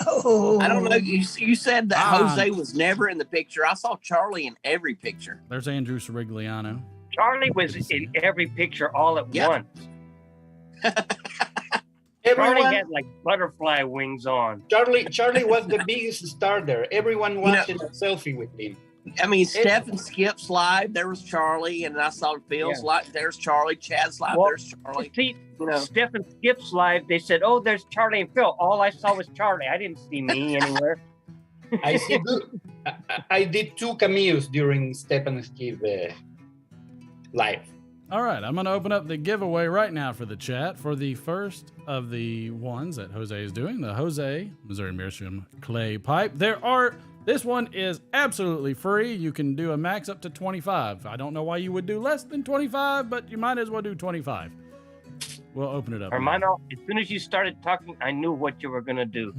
Oh. I don't know. You said that Jose was never in the picture. I saw Charlie in every picture. There's Andrew Sirigliano. Charlie was in every picture all at once. Everyone, Charlie had like butterfly wings on. Charlie was the biggest star there. Everyone wanted a selfie with him. I mean, Steph and Skip's live, there was Charlie, and I saw Phil's live, there's Charlie. Chad's live, there's Charlie. See, Steph and Skip's live, they said, oh, there's Charlie and Phil. All I saw was Charlie. I didn't see me anywhere. I did two cameos during Steph and Skip live. All right, I'm going to open up the giveaway right now for the chat for the first of the ones that Jose is doing, the Jose Missouri Meerschaum clay pipe. This one is absolutely free. You can do a max up to 25. I don't know why you would do less than 25, but you might as well do 25. We'll open it up. Armando, as soon as you started talking, I knew what you were going to do.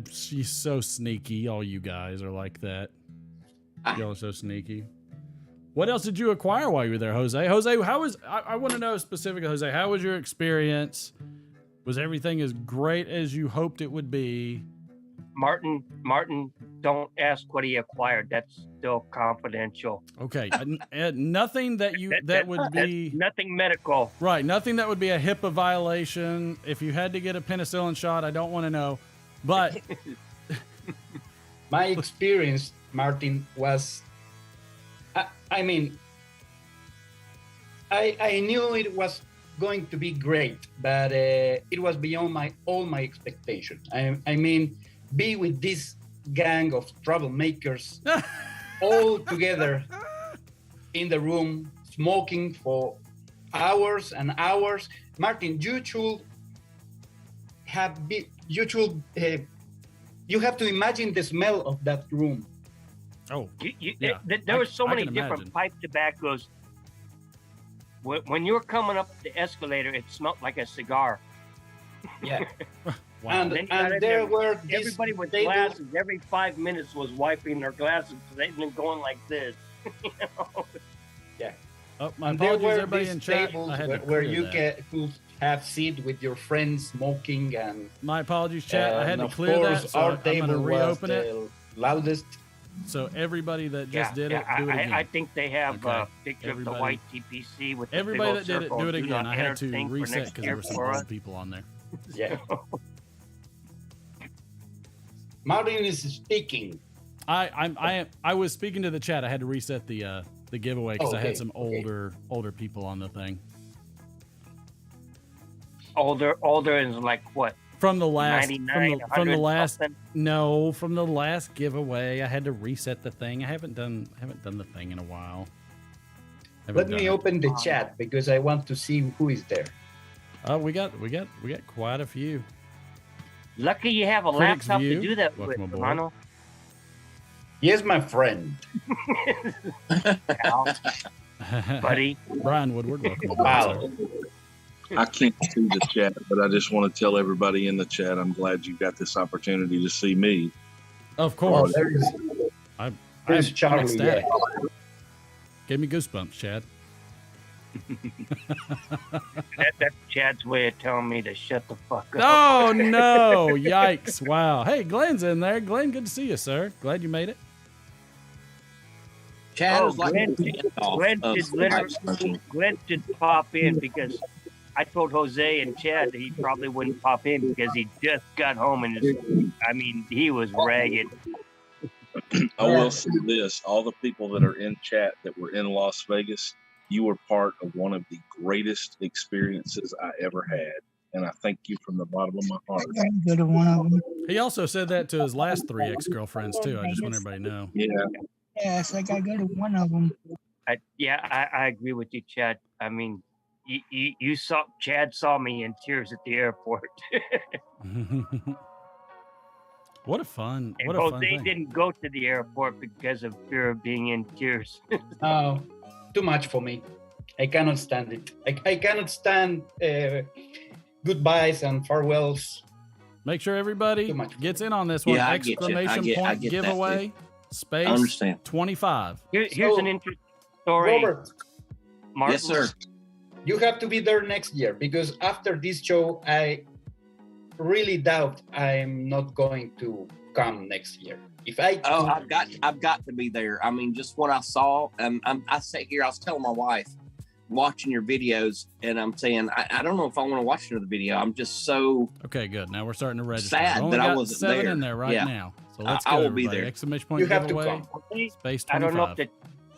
She's so sneaky. All you guys are like that. Y'all are so sneaky. What else did you acquire while you were there, Jose? Jose, I want to know specifically, Jose, how was your experience? Was everything as great as you hoped it would be? Martin, don't ask what he acquired. That's still confidential. Okay, nothing that would be nothing medical. Right, nothing that would be a HIPAA violation. If you had to get a penicillin shot, I don't want to know. But my experience, Martin, was, I mean, I knew it was going to be great, but it was beyond all my expectations. I mean, be with this gang of troublemakers all together in the room, smoking for hours and hours. Martin, you have to imagine the smell of that room. Oh, there were so many different pipe tobaccos. When you were coming up the escalator, it smelled like a cigar. Yeah. Wow. And there were everybody with glasses. Every 5 minutes was wiping their glasses. They've been going like this. You know? Yeah. Oh, my and there apologies, were everybody these in chat. tables I had to where clear you that. could have sit with your friends smoking, and my apologies, chat. I had to of clear course, that, so our I'm going to table reopen was it. the loudest. So everybody that just did it, do it again. I think they have Okay. a picture of the white TPC with the Everybody big old that did it, circle. do it Do again. not I had enter to thing for reset next because year there were some for us. old people on there. Yeah. Martin is speaking. I was speaking to the chat. I had to reset the giveaway because I Okay, had some older people on the thing. Older is like what? From the last, 99, from the 100 last, something? no, from the last giveaway, I had to reset the thing. I haven't done the thing in a while. Let me open the chat because I want to see who is there. We got quite a few. Lucky you have a Critics laptop View, to do that with, welcome aboard. Romano. Yes, my friend. Buddy. Brian Woodward, welcome aboard, Wow. sir. I can't see the chat, but I just want to tell everybody in the chat I'm glad you got this opportunity to see me. Of course. there's I'm Charlie, ecstatic. yeah. Gave me goosebumps, Chad. That's Chad's way of telling me to shut the fuck up. Oh no! Yikes! Wow. Hey, Glenn's in there. Glenn, good to see you, sir. Glad you made it. Chad Oh, is like Glenn, Glenn of should literally, Glenn should pop in because I told Jose and Chad that he probably wouldn't pop in because he just got home and he was ragged. I will say this: all the people that are in chat that were in Las Vegas, you were part of one of the greatest experiences I ever had, and I thank you from the bottom of my heart. Go to one of them. He also said that to his last 3 ex-girlfriends too. I just want everybody to know. Yeah. Yes, I gotta go to one of them. I agree with you, Chad. I mean, you saw Chad saw me in tears at the airport. What a fun! And What a fun Jose thing. didn't go to the airport because of fear of being in tears. Oh, too much for me. I cannot stand it. I cannot stand goodbyes and farewells. Make sure everybody gets in on this one. Yeah, I get you. Exclamation I point get that, giveaway. too. Space I understand. 25. Here's an interesting story. Robert, Martin. Yes, sir. you have to be there next year because after this show, I really doubt I'm not going to come next year. If I I've got to be there. I mean, just what I saw, I sat here. I was telling my wife, watching your videos, and I'm saying I don't know if I want to watch another video. I'm just so Okay, good. Now we're starting to register. sad We've only that I got wasn't 7 there. in there right Yeah. now. So let's go. I will be everybody. there. Exclamation point You have to giveaway. come. Space 25. I don't know if that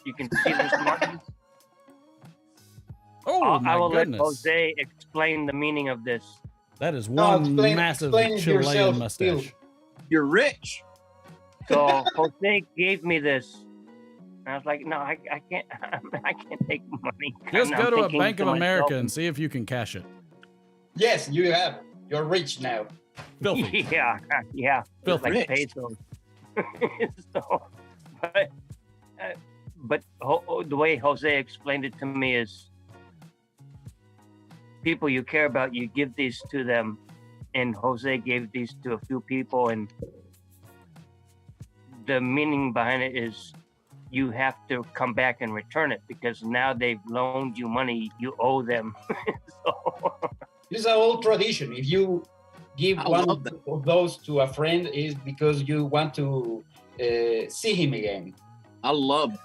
you can see this, Martin. Oh, my I will goodness. let Jose explain the meaning of this. That is No, one explain- massive explain it Chilean yourself, mustache. Phil. you're rich. So Jose gave me this. And I was like, no, I can't. I can't take money. Just And go I'm to a thinking Bank of myself, America and see if you can cash it. Yes, you have. You're rich now. Filthy. Yeah. Filthy. Like Rich. pesos. So, but the way Jose explained it to me is, people you care about, you give these to them, and Jose gave these to a few people, and the meaning behind it is you have to come back and return it because now they've loaned you money, you owe them. So, This is an old tradition. If you give I one love of those to a friend, is because you want to see him again. I love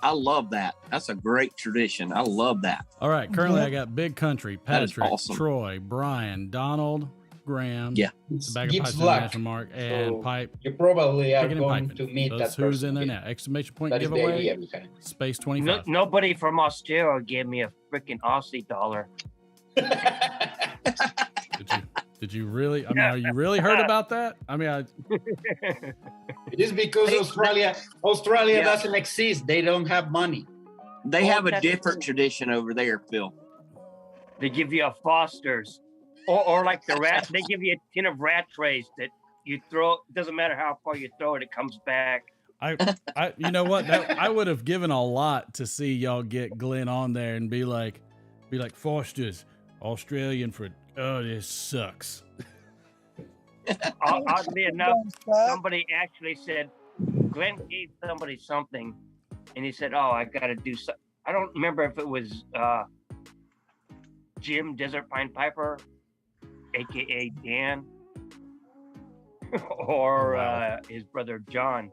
that. That's a great tradition. I love that. All right. Currently, I got Big Country, That is Patrick, awesome. Troy, Brian, Donald, Graham, Yeah. Tobacco Gives Pipes luck. International Mark, and So Pipe. you probably are Picking and going piping. to meet Those that who's person. in there again. now. Exclamation point That is the giveaway. idea behind it. Space 25. nobody from Australia gave me a freaking Aussie dollar. Did you really? I mean, are you really hurt about that? I mean, It is because Australia Yeah. doesn't exist. They don't have money. They Oh, have a that's different tradition over there, Phil. They give you a Foster's, or like the rat. They give you a tin of rat trays that you throw. Doesn't matter how far you throw it, it comes back. you know what? I would have given a lot to see y'all get Glenn on there and be like Foster's Australian for. Oh, this sucks. Oddly enough, somebody actually said Glenn gave somebody something, and he said, "Oh, I got to do something." I don't remember if it was Jim Desert Pine Piper, aka Dan, or his brother John.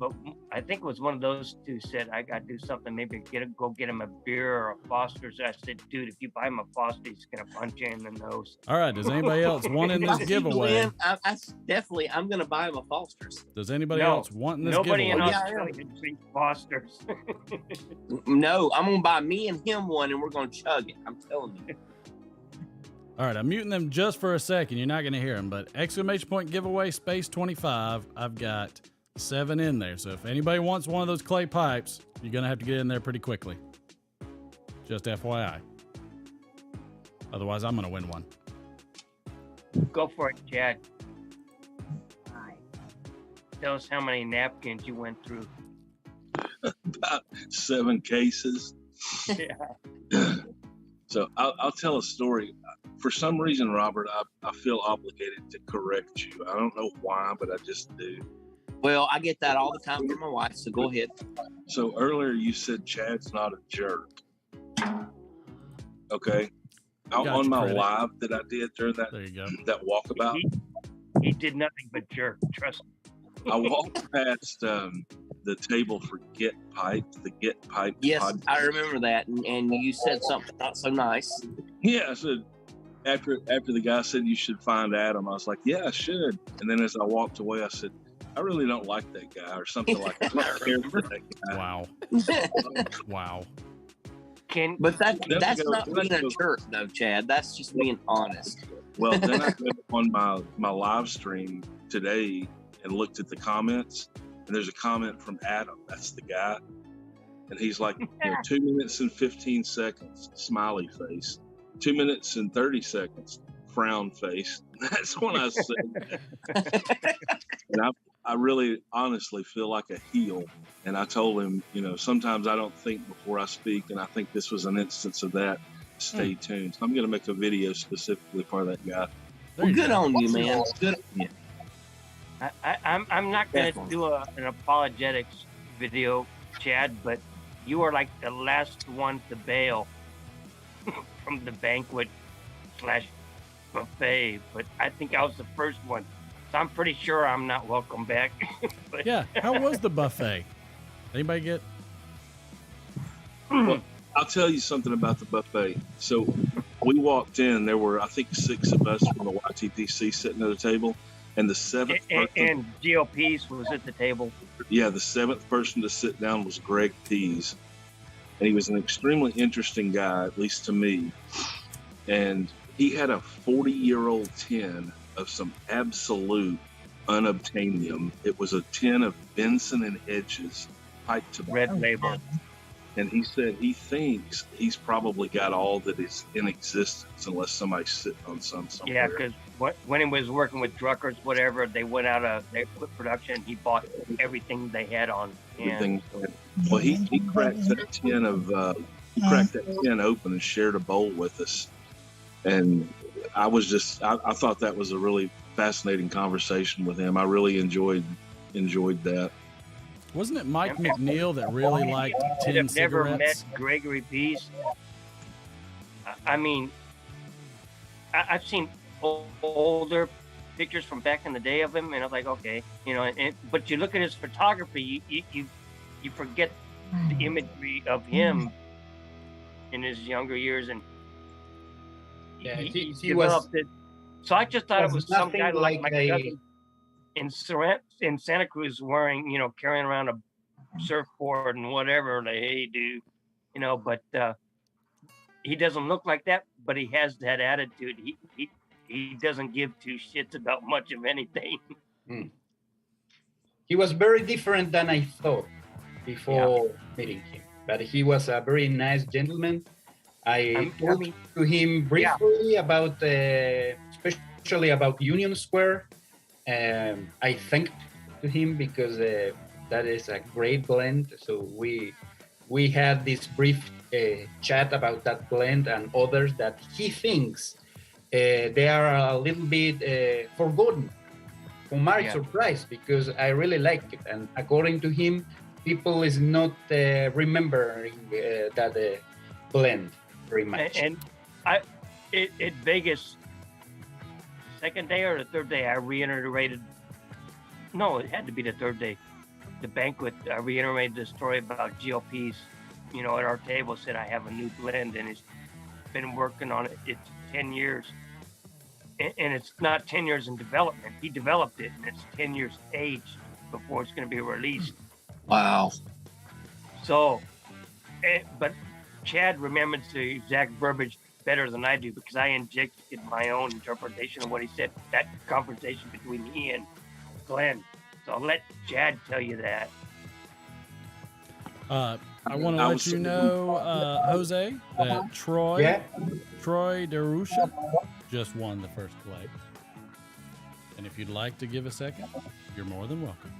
but I think it was one of those two said, I got to do something, maybe go get him a beer or a Foster's. I said, dude, if you buy him a Foster, he's going to punch you in the nose. All right, does anybody else want in this giveaway? I'm going to buy him a Foster's. Does anybody else want in this nobody giveaway? in Australia drinks Foster's. No, I'm going to buy me and him one, and we're going to chug it. I'm telling you. All right, I'm muting them just for a second. You're not going to hear them, but exclamation point giveaway space 25. I've got 7 in there. So if anybody wants one of those clay pipes, you're going to have to get in there pretty quickly. Just FYI. Otherwise, I'm going to win one. Go for it, Chad. Tell us how many napkins you went through. About 7 cases. Yeah. So I'll tell a story. For some reason, Robert, I feel obligated to correct you. I don't know why, but I just do. Well, I get that all the time from my wife, so go ahead. So earlier you said Chad's not a jerk. Okay. On my live that I did during that, there you go. That walkabout. He did nothing but jerk, trust me. I walked past the table for Get Piped, the Get Piped. Yes, podcast. I remember that, and you said something not so nice. Yeah, I said, after the guy said you should find Adam, I was like, yeah, I should. And then as I walked away, I said, I really don't like that guy, or something like that. I don't care for that guy. Wow. Wow. But that's not being a jerk, though, Chad. That's just being honest. Well, then I went on my live stream today and looked at the comments, and there's a comment from Adam. That's the guy. And he's like, 2 minutes and 15 seconds, smiley face. 2 minutes and 30 seconds, frown face. That's when I said that. And I really honestly feel like a heel. And I told him, sometimes I don't think before I speak, and I think this was an instance of that. Stay tuned. So I'm going to make a video specifically for that guy. Well, good on you, man. Good on you. I'm not going to do an apologetics video, Chad, but you are like the last one to bail from the banquet / buffet. But I think I was the first one. So I'm pretty sure I'm not welcome back. But Yeah, how was the buffet? Anybody get? Well, I'll tell you something about the buffet. So we walked in, there were, I think, 6 of us from the YTPC sitting at a table, and the 7th person, and GOP's was at the table. Yeah, the 7th person to sit down was Greg Pease. And he was an extremely interesting guy, at least to me. And he had a 40-year-old tin of some absolute unobtainium. It was a tin of Benson and Hedges pipe tobacco. Red label. And he said he thinks he's probably got all that is in existence unless somebody's sitting on some somewhere. Yeah, because when he was working with Druckers, whatever, they went out of, they quit production. He bought everything they had on hand. Well, he cracked that tin cracked that tin open and shared a bowl with us. And I thought that was a really fascinating conversation with him. I really enjoyed that. Wasn't it Mike McNeil that really liked tin I've never cigarettes? met Gregory Pease. I mean, I've seen older pictures from back in the day of him, and I'm like, okay, but you look at his photography, you forget the imagery of him in his younger years, and he developed it. So I just thought it was some guy like my cousin in Santa Cruz wearing, carrying around a surfboard and whatever. Like, hey, dude, but he doesn't look like that, but he has that attitude. He doesn't give 2 shits about much of anything. He was very different than I thought before meeting him, but he was a very nice gentleman. I talked to him briefly about, especially about Union Square. I thanked to him because that is a great blend. So we had this brief chat about that blend and others that he thinks they are a little bit forgotten. For my surprise, because I really like it, and according to him, people is not remembering that blend very much. And at Vegas, second day or the third day, I reiterated. No, it had to be the third day. the banquet, I reiterated the story about GLP's, at our table, said I have a new blend, and he's been working on it. It's 10 years. And it's not 10 years in development. He developed it, and it's 10 years aged before it's going to be released. Wow. So, but Chad remembers the exact verbiage better than I do because I injected my own interpretation of what he said, that conversation between he and Glenn. So I'll let Chad tell you that. I want to let you know, Jose, that Troy DeRusha just won the first clay. And if you'd like to give a second, you're more than welcome.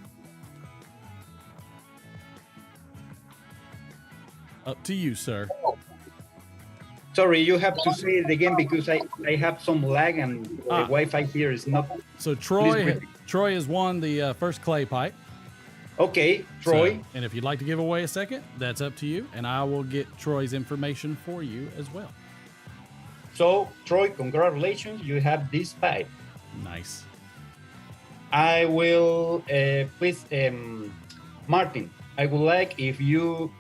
Up to you, sir. Sorry, you have to say it again because I have some lag and the Wi-Fi here is not. So Troy has won the first clay pipe. Okay, Troy. So, and if you'd like to give away a second, that's up to you, and I will get Troy's information for you as well. So, Troy, congratulations, you have this pipe. Nice. I will, please, Martin, I would like if you,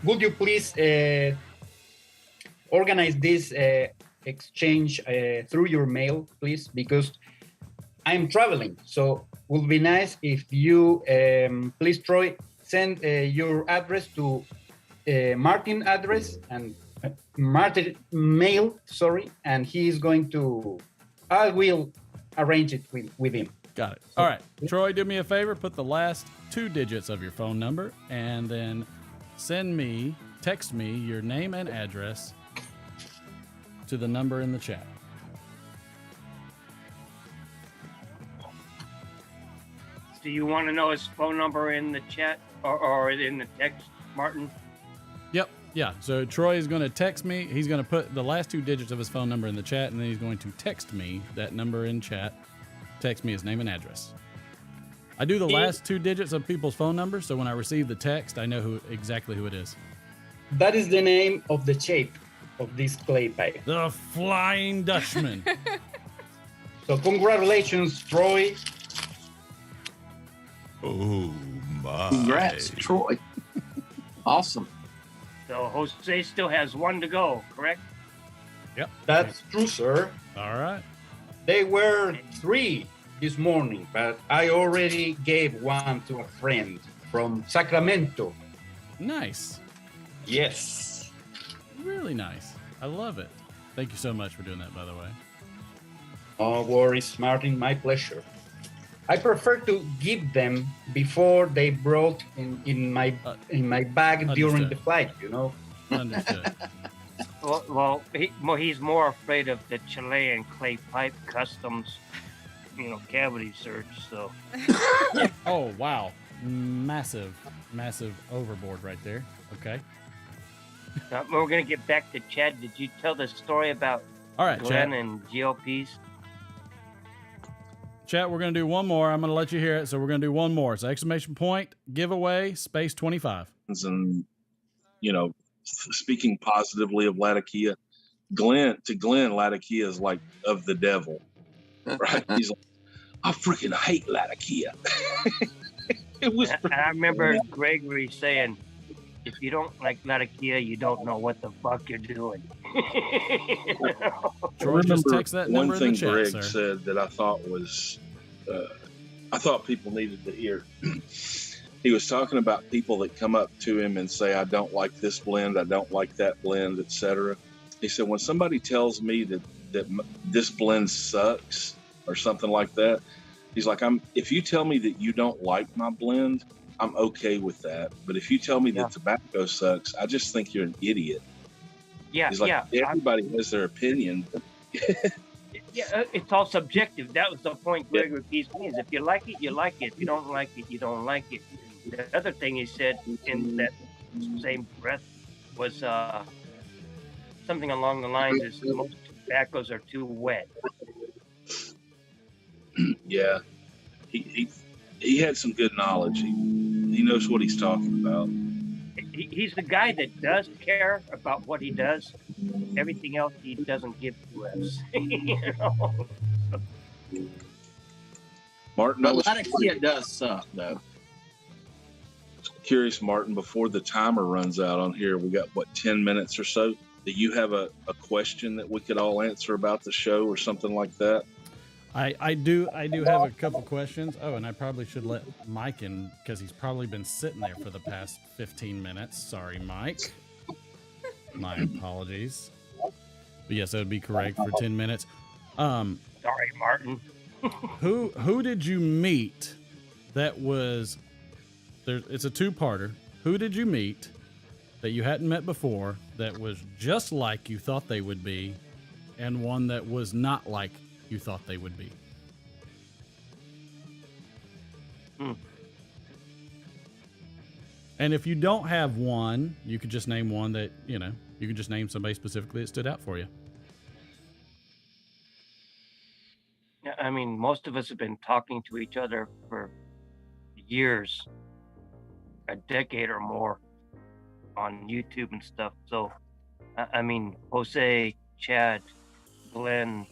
would you please organize this exchange through your mail, please, because I'm traveling, so would be nice if you, please, Troy, send your address to Martin address and Martin mail, and he is going to, I will arrange it with him. Got it. All right. Troy, do me a favor, put the last 2 digits of your phone number and then text me your name and address to the number in the chat. Do you want to know his phone number in the chat or in the text, Martin? Yep. Yeah. So Troy is going to text me. He's going to put the last 2 digits of his phone number in the chat, and then he's going to text me that number in chat. Text me his name and address. I do the last 2 digits of people's phone numbers, so when I receive the text, I know exactly who it is. That is the name of the shape of this clay pipe. The Flying Dutchman. So congratulations, Troy. Oh my! Congrats, Troy. Awesome. So Jose still has 1 to go, correct? Yep. That's true, sir. All right. They were 3 this morning, but I already gave 1 to a friend from Sacramento. Nice. Yes. Really nice. I love it. Thank you so much for doing that, by the way. No worries, Martin. My pleasure. I prefer to give them before they brought in my bag during the flight. Understood. Well, he's more afraid of the Chilean clay pipe customs, cavity search. So. Oh wow, massive overboard right there. Okay. We're gonna get back to Chad. Did you tell the story about Glenn and GLPs? Chat, we're going to do one more. I'm going to let you hear it, so we're going to do one more. So exclamation point, giveaway, space 25. And, speaking positively of Latakia, Glenn, Latakia is like of the devil, right? He's like, I freaking hate Latakia. I remember Gregory saying, if you don't like Latakia, you don't know what the fuck you're doing. George, just text that number one thing in the chat, Greg sir. said that I thought was, I thought people needed to hear. He was talking about people that come up to him and say, I don't like this blend, I don't like that blend, etc. He said, when somebody tells me that this blend sucks or something like that, he's like, if you tell me that you don't like my blend, I'm okay with that. But if you tell me that tobacco sucks, I just think you're an idiot. Yeah, he's like, everybody has their opinion. Yeah, it's all subjective. That was the point Greg repeats me, is if you like it, you like it. If you don't like it, you don't like it. The other thing he said in that same breath was something along the lines is most tobaccos are too wet. Yeah, he had some good knowledge. He knows what he's talking about. He's the guy that does care about what he does. Everything else he doesn't give to us. Martin, but Latakia does suck, though. curious, Martin, before the timer runs out on here, we got, 10 minutes or so? Do you have a question that we could all answer about the show or something like that? I do have a couple questions. Oh, and I probably should let Mike in because he's probably been sitting there for the past 15 minutes. Sorry, Mike. My apologies. But yes, that would be correct for 10 minutes. Sorry, Martin. Who did you meet that was there? It's a two-parter. Who did you meet that you hadn't met before that was just like you thought they would be, and one that was not like you thought they would be? And if you don't have one, you could just name one that, you could just name somebody specifically that stood out for you. I mean, most of us have been talking to each other for years, a decade or more on YouTube and stuff. So, I mean, Jose, Chad, Glenn,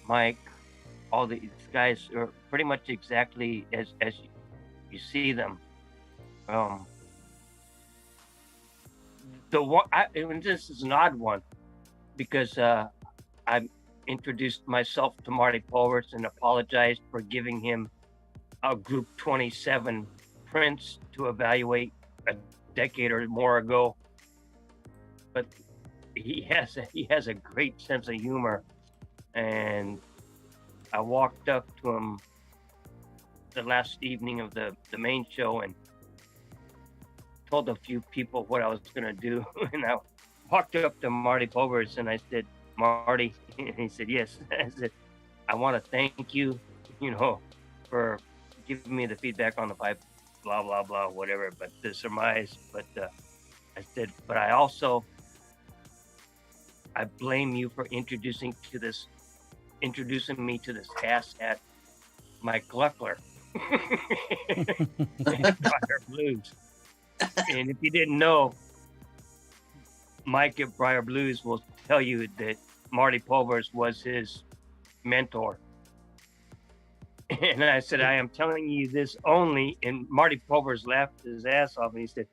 Mike, all these guys are pretty much exactly as you see them. This is an odd one because I introduced myself to Marty Pulvers and apologized for giving him a Group 27 prints to evaluate a decade or more ago. But he has a great sense of humor, and I walked up to him the last evening of the main show and told a few people what I was gonna do, and I walked up to Marty Pulvers and I said, "Marty," and he said, "Yes." I said, "I want to thank you, for giving me the feedback on the pipe, blah blah blah, whatever." But the surmise, but I said, "But I blame you for introducing me to this asshat, Mike Gluckler." Briar Blues. And if you didn't know, Mike at Briar Blues will tell you that Marty Pulvers was his mentor. And I said, "I am telling you this only," and Marty Pulvers laughed his ass off, and he said,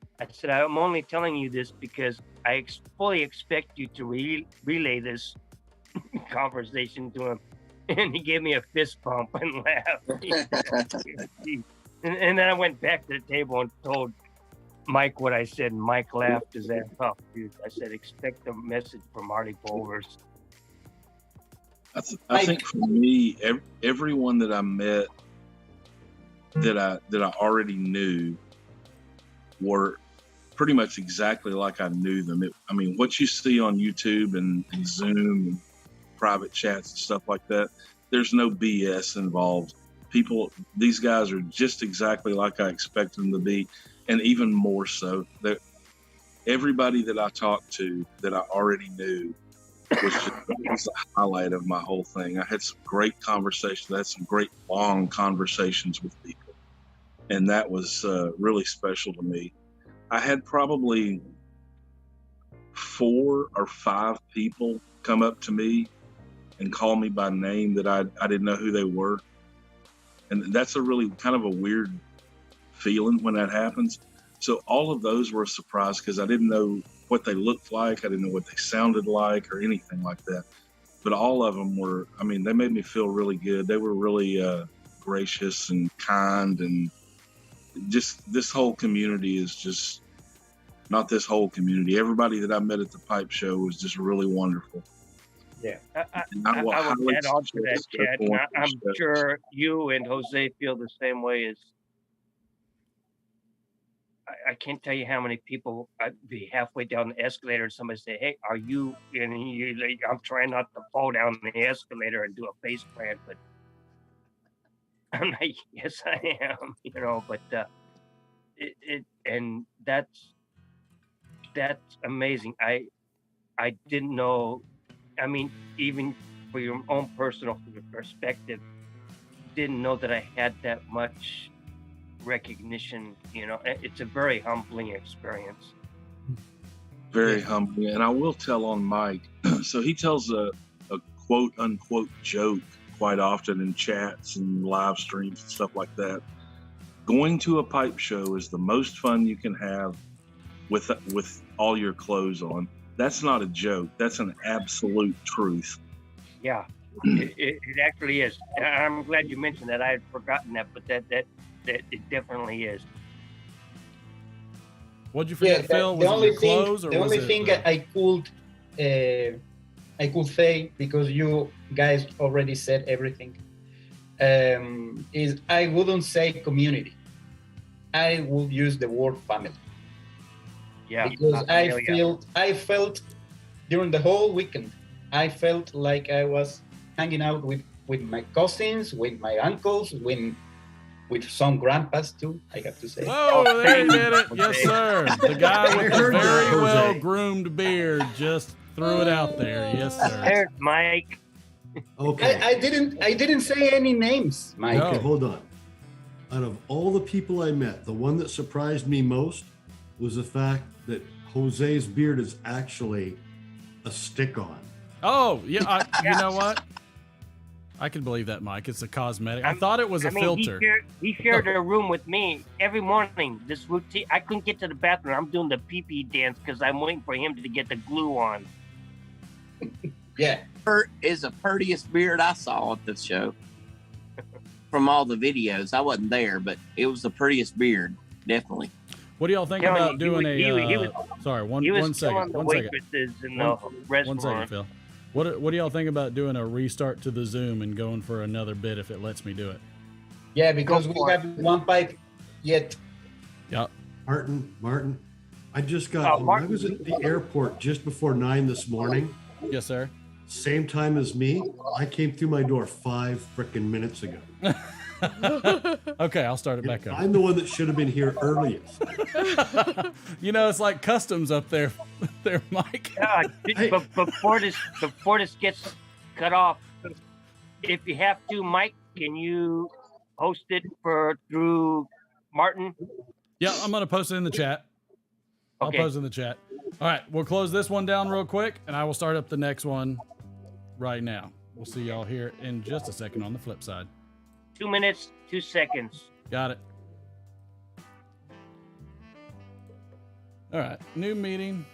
"I'm only telling you this because I fully expect you to relay this conversation to him." And he gave me a fist bump and laughed. And then I went back to the table and told Mike what I said, and Mike laughed his ass off, dude. I said, "Expect a message from Marty Pulvers." I think for me, everyone that I met that I already knew were pretty much exactly like I knew them. What you see on YouTube and Zoom and private chats and stuff like that, there's no BS involved. These guys are just exactly like I expect them to be, and even more so. Everybody that I talked to that I already knew was the highlight of my whole thing. I had some great conversations. I had some great long conversations with people, and that was really special to me. I had probably 4 or 5 people come up to me and call me by name that I didn't know who they were. And that's a really kind of a weird feeling when that happens. So all of those were a surprise because I didn't know what they looked like. I didn't know what they sounded like or anything like that. But all of them were, they made me feel really good. They were really gracious and kind, and just this whole community is just, not this whole community. Everybody that I met at the pipe show was just really wonderful. Yeah, I would add on to that, Chad. I'm sure you and Jose feel the same way. As I can't tell you how many people I'd be halfway down the escalator and somebody say, "Hey, are you?" And I'm trying not to fall down the escalator and do a face plant, but I'm like, "Yes, I am," But and that's amazing. I didn't know. Even for your own personal perspective, didn't know that I had that much recognition. It's a very humbling experience. Very humbling. And I will tell on Mike. So he tells a quote unquote joke quite often in chats and live streams and stuff like that. going to a pipe show is the most fun you can have with all your clothes on. That's not a joke. That's an absolute truth. Yeah, it actually is. I'm glad you mentioned that. I had forgotten that, but that it definitely is. What'd you forget, Phil? Was it your clothes, or the was only it thing I could say, because you guys already said everything, is I wouldn't say community. I would use the word family. Yeah, because I felt during the whole weekend, I felt like I was hanging out with my cousins, with my uncles, with some grandpas too, I have to say. Oh, there you did it. Yes, sir. The guy with the very well-groomed beard just threw it out there. Yes, sir. There's Mike. Okay. I didn't say any names, Mike. Okay, hold on. Out of all the people I met, the one that surprised me most was the fact that Jose's beard is actually a stick-on. Oh, yeah. You know what? I can believe that, Mike. It's a cosmetic. I thought it was a filter. He shared a room with me every morning. This routine. I couldn't get to the bathroom. I'm doing the pee-pee dance because I'm waiting for him to get the glue on. Yeah. Is the prettiest beard I saw at the show. From all the videos, I wasn't there, but it was the prettiest beard, definitely. What do y'all think about doing sorry, one second. The waitresses in the restaurant. 1 second, Phil. What do y'all think about doing a restart to the Zoom and going for another bit if it lets me do it? Yeah, because we have one pipe yet. Yeah. Martin, I just got. I was at the airport just before 9 this morning. Yes, sir. Same time as me. I came through my door 5 freaking minutes ago. Okay, I'll start it back up. I'm the one that should have been here earliest. You know, it's like customs up there, Mike. Yeah, before this gets cut off, if you have to, Mike, can you host it through Martin? Yeah, I'm gonna post it in the chat. I'll post it in the chat. All right, we'll close this one down real quick, and I will start up the next one right now. We'll see y'all here in just a second on the flip side. 2 minutes, 2 seconds. Got it. All right, new meeting.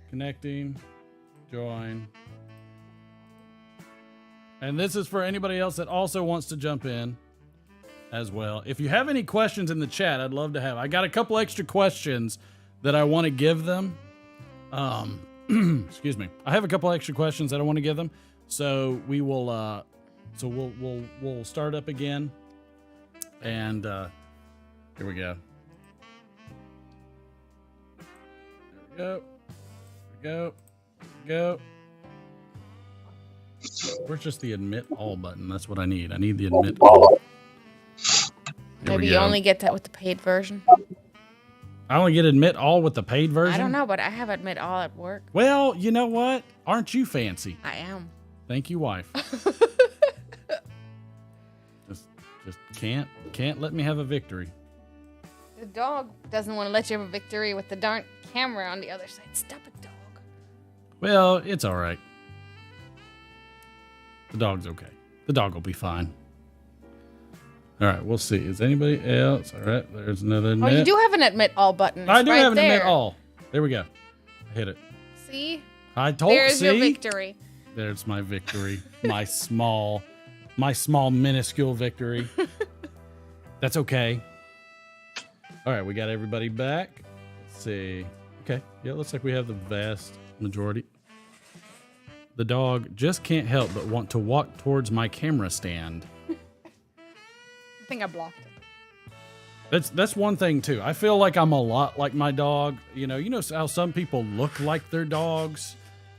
Connecting. Join. And this is for anybody else that also wants to jump in as well. If you have any questions in the chat, I'd love to have. I got a couple extra questions that I want to give them. Excuse me. I have a couple extra questions that I want to give them. So we will we'll start up again. And here we go. There we go. Where's just the admit all button? That's what I need. I need the admit all. Maybe you only get that with the paid version. I only get admit all with the paid version? I don't know, but I have admit all at work. Well, you know what? Aren't you fancy? I am. Thank you, wife. just can't let me have a victory. The dog doesn't want to let you have a victory with the darn camera on the other side. Stop it, dog. Well, it's all right. The dog's okay. The dog will be fine. All right, we'll see. Is anybody else? All right, there's another admit. Oh, you do have an admit all button. I do right have an there. admit all. There we go. I hit it. See? There's your victory. There's my victory. my small minuscule victory. That's okay. All right, we got everybody back. Let's see. Okay. Yeah, looks like we have the vast majority. The dog just can't help but want to walk towards my camera stand. I think I blocked it. That's one thing too. I feel like I'm a lot like my dog. You know how some people look like their dogs?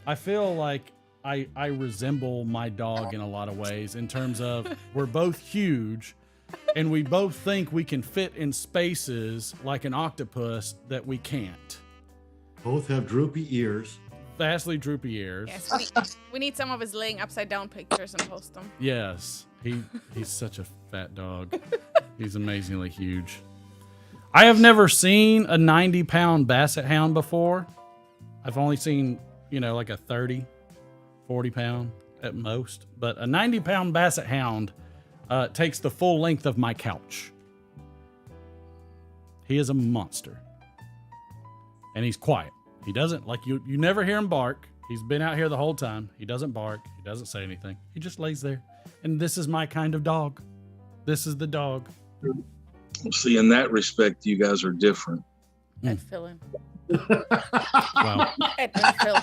I feel like I resemble my dog in a lot of ways in terms of we're both huge and we both think we can fit in spaces like an octopus that we can't. Both have droopy ears. Vastly droopy ears. Yes, we need some of his laying upside down pictures and post them. Yes, he's such a fat dog. He's amazingly huge. I have never seen a 90-pound basset hound before. I've only seen, like a 30, 40-pound at most. But a 90-pound basset hound takes the full length of my couch. He is a monster. And he's quiet. He doesn't, like, you never hear him bark. He's been out here the whole time. He doesn't bark. He doesn't say anything. He just lays there. And this is my kind of dog. This is the dog. See, in that respect, you guys are different. I'd fill in. Wow. I'd fill.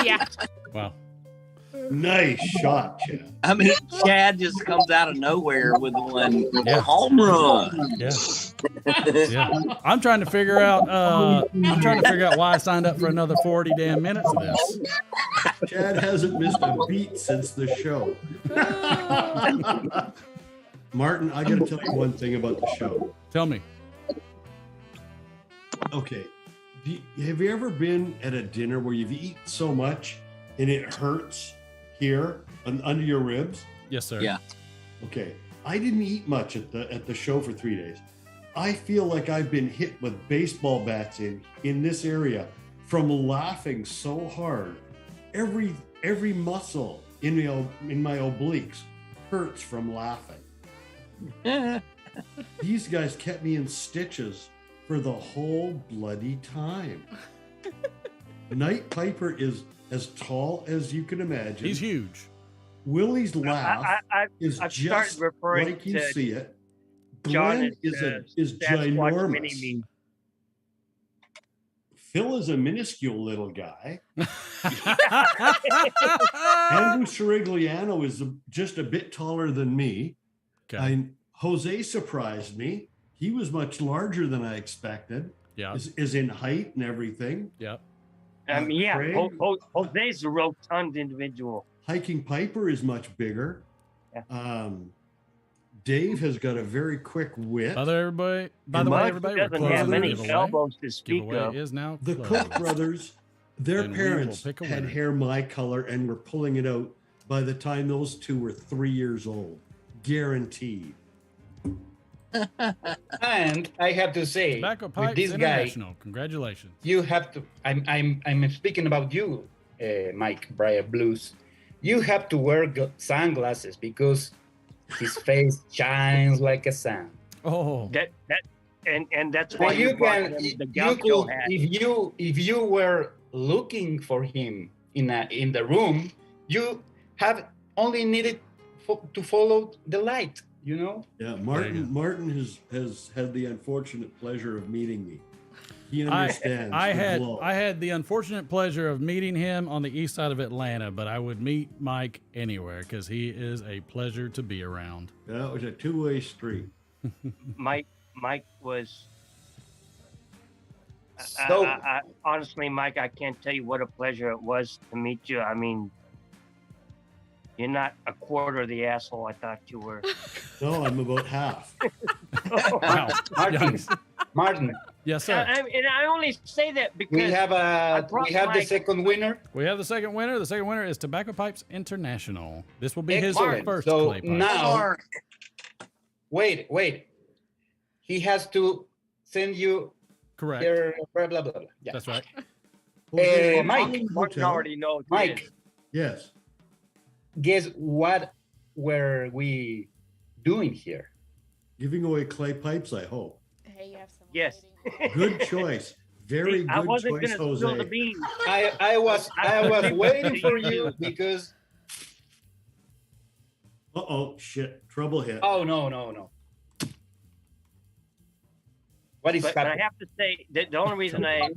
Yeah. Wow. Nice shot, Chad. I mean, Chad just comes out of nowhere with one home run. Yeah. Yeah. I'm trying to figure out why I signed up for another 40 damn minutes of this. Chad hasn't missed a beat since the show. Martin, I got to tell you one thing about the show. Tell me. Okay. Have you ever been at a dinner where you've eaten so much and it hurts here under your ribs? Yes, sir. Yeah. Okay. I didn't eat much at the show for 3 days. I feel like I've been hit with baseball bats in this area from laughing so hard. Every muscle in my obliques hurts from laughing. These guys kept me in stitches for the whole bloody time. Night Piper is as tall as you can imagine. He's huge. Willie's laugh is I've just started referring like you to see it. John Glenn is Sasquatch mini-me. ginormous. Phil is a minuscule little guy. Andrew Sirigliano is just a bit taller than me. Okay. Jose surprised me. He was much larger than I expected. Yeah. Is in height and everything. Yeah. Craig, Jose's a rotund individual. Hiking Piper is much bigger. Yeah. Dave has got a very quick wit. By the way, everybody, we're doesn't have closing any the giveaway. elbows to speak Giveaway of. is now The closed. Cook brothers, their And we will parents pick a had winner. hair my color and were pulling it out by the time those two were 3 years old. Guaranteed. And I have to say, Tobacco with Pipes this guy, International. Congratulations. you have to. I'm speaking about you, Mike Briar Blues. You have to wear sunglasses because his face shines like a sun. Oh, And that's why But you brought can. him the You gaucho could, hat. if you were looking for him in the room, you have only needed to follow the light. You know. Yeah, Martin has had the unfortunate pleasure of meeting me. He understands. I the had the unfortunate pleasure of meeting him on the east side of Atlanta, but I would meet Mike anywhere because he is a pleasure to be around. That was a two-way street. Mike was. So- I honestly, Mike, I can't tell you what a pleasure it was to meet you. I mean, you're not a quarter of the asshole I thought you were. No, I'm about half. Wow. Martin. Yes, sir. And I only say that because We have I brought the my- second winner. We have the second winner. The second winner is Tobacco Pipes International. This will be his Excellent. first So clay pipe. now, wait. He has to send you Correct. their blah blah blah. Yeah. That's right. Mike. Martin already knows. Mike, Yes. guess what were we doing here? Giving away clay pipes, I hope. Hey, you have some. Yes. Good choice. Very I good wasn't choice, going to spill the Jose. beans. I was waiting for you because Uh-oh, shit. Trouble hit. oh no. What is But I happening? have to say that the only reason I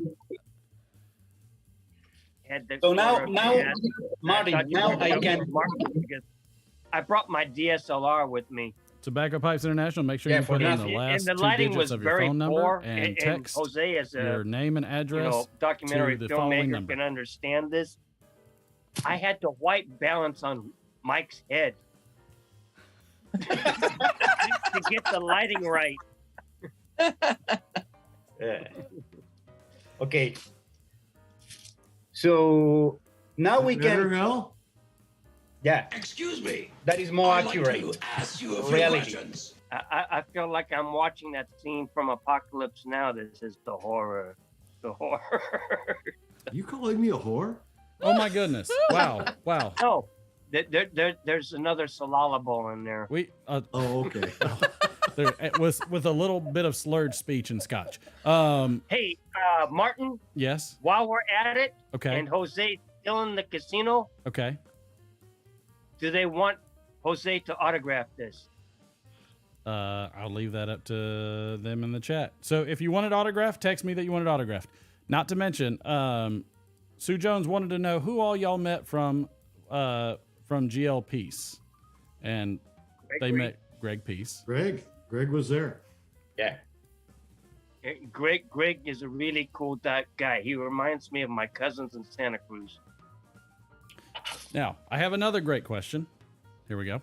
had the So now, quarter of now, the ass- Martin, thought you now were I joking can. with Martin because I brought my DSLR with me. Tobacco Pipes International. Make sure Yeah, you for put in nothing. the And last the two lighting digits was of your very phone number poor, and text Jose, as your a name and address documentary to the following filmmaker, number. can understand this. I had to wipe balance on Mike's head to get the lighting right. Okay. So now we Better can. now? Yeah, Excuse me. that is more I'd like accurate. to ask you a few Reality. questions. I feel like I'm watching that scene from Apocalypse Now. This is the horror. The horror. You calling me a whore? Oh my goodness! Wow! Wow! No, there's another Salala bowl in there. We Oh, okay. with a little bit of slurred speech and Scotch. Hey, Martin. Yes. While we're at it, okay, and Jose's still in the casino. Okay. Do they want Jose to autograph this? I'll leave that up to them in the chat. So if you want it autographed, text me that you want it autographed. Not to mention, Sue Jones wanted to know who all y'all met from GL Peace, and met Greg Peace. Greg was there. Yeah. Greg is a really cool guy. He reminds me of my cousins in Santa Cruz. Now, I have another great question. Here we go.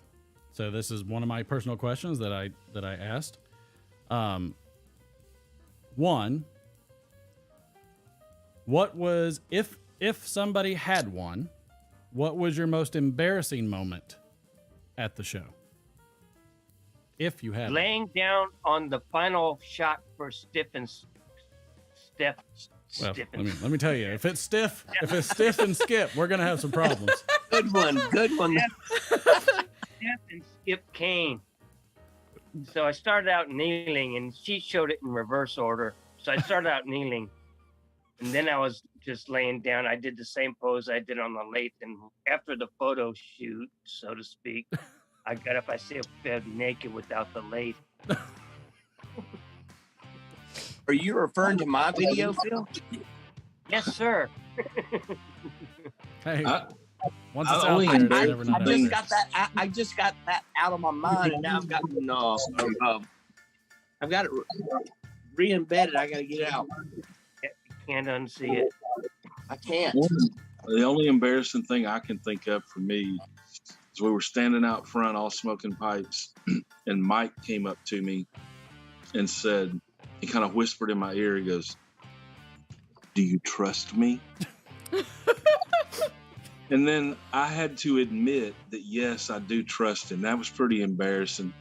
So this is one of my personal questions that I asked. One, what was, if somebody had one, what was your most embarrassing moment at the show? If you had laying down on the final shot for Stiff and Steph. Well, let me tell you, if it's stiff and Skip, we're gonna have some problems. Good one. Steph and Skip Kane. So I started out kneeling, and she showed it in reverse order. So I started out kneeling, and then I was just laying down. I did the same pose I did on the lathe, and after the photo shoot, so to speak, I got up. I said, naked without the lathe. Are you referring to my video, Phil? Yes, sir. Hey, once I it's out there, it's never not out there. I just got that out of my mind, and now I've got it re-embedded. I got to get it out. Can't unsee it. I can't. The only embarrassing thing I can think of for me is we were standing out front all smoking pipes, and Mike came up to me and said, he kind of whispered in my ear, he goes, "Do you trust me?" And then I had to admit that, yes, I do trust him. That was pretty embarrassing.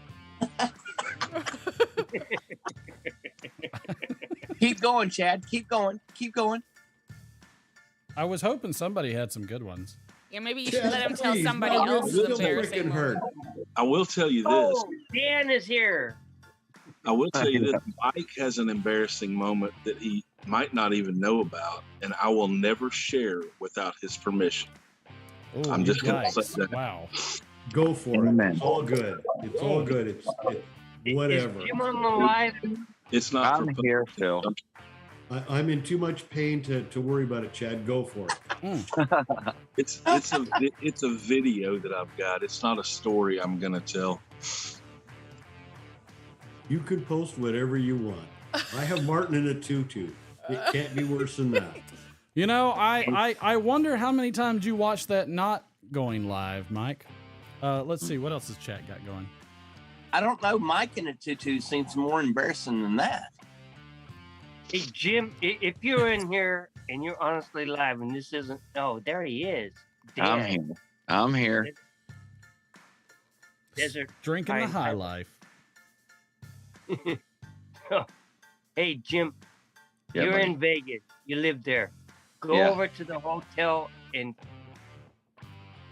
Keep going, Chad. Keep going. I was hoping somebody had some good ones. Yeah, maybe you should let him tell somebody else's embarrassing moment. I will tell you this. Oh, Dan is here. I will tell you this. Mike has an embarrassing moment that he might not even know about, and I will never share without his permission. Ooh, I'm just going to say that. Wow. Go for it. It's all good. It's all good. It's whatever. Is Jim on the live? It's not. I'm here, Phil. I'm in too much pain to worry about it, Chad. Go for it. It's a video that I've got. It's not a story I'm going to tell. You can post whatever you want. I have Martin in a tutu. It can't be worse than that. You know, I wonder how many times you watched that not going live, Mike. Let's see, what else has chat got going? I don't know. Mike in a tutu seems more embarrassing than that. Hey, Jim, if you're in here and you're honestly live and this isn't... Oh, there he is. Dan. I'm here. Desert Drinking the high life. Hey, Jim, Yeah, you're buddy. in Vegas. You live there. Go Yeah. over to the hotel and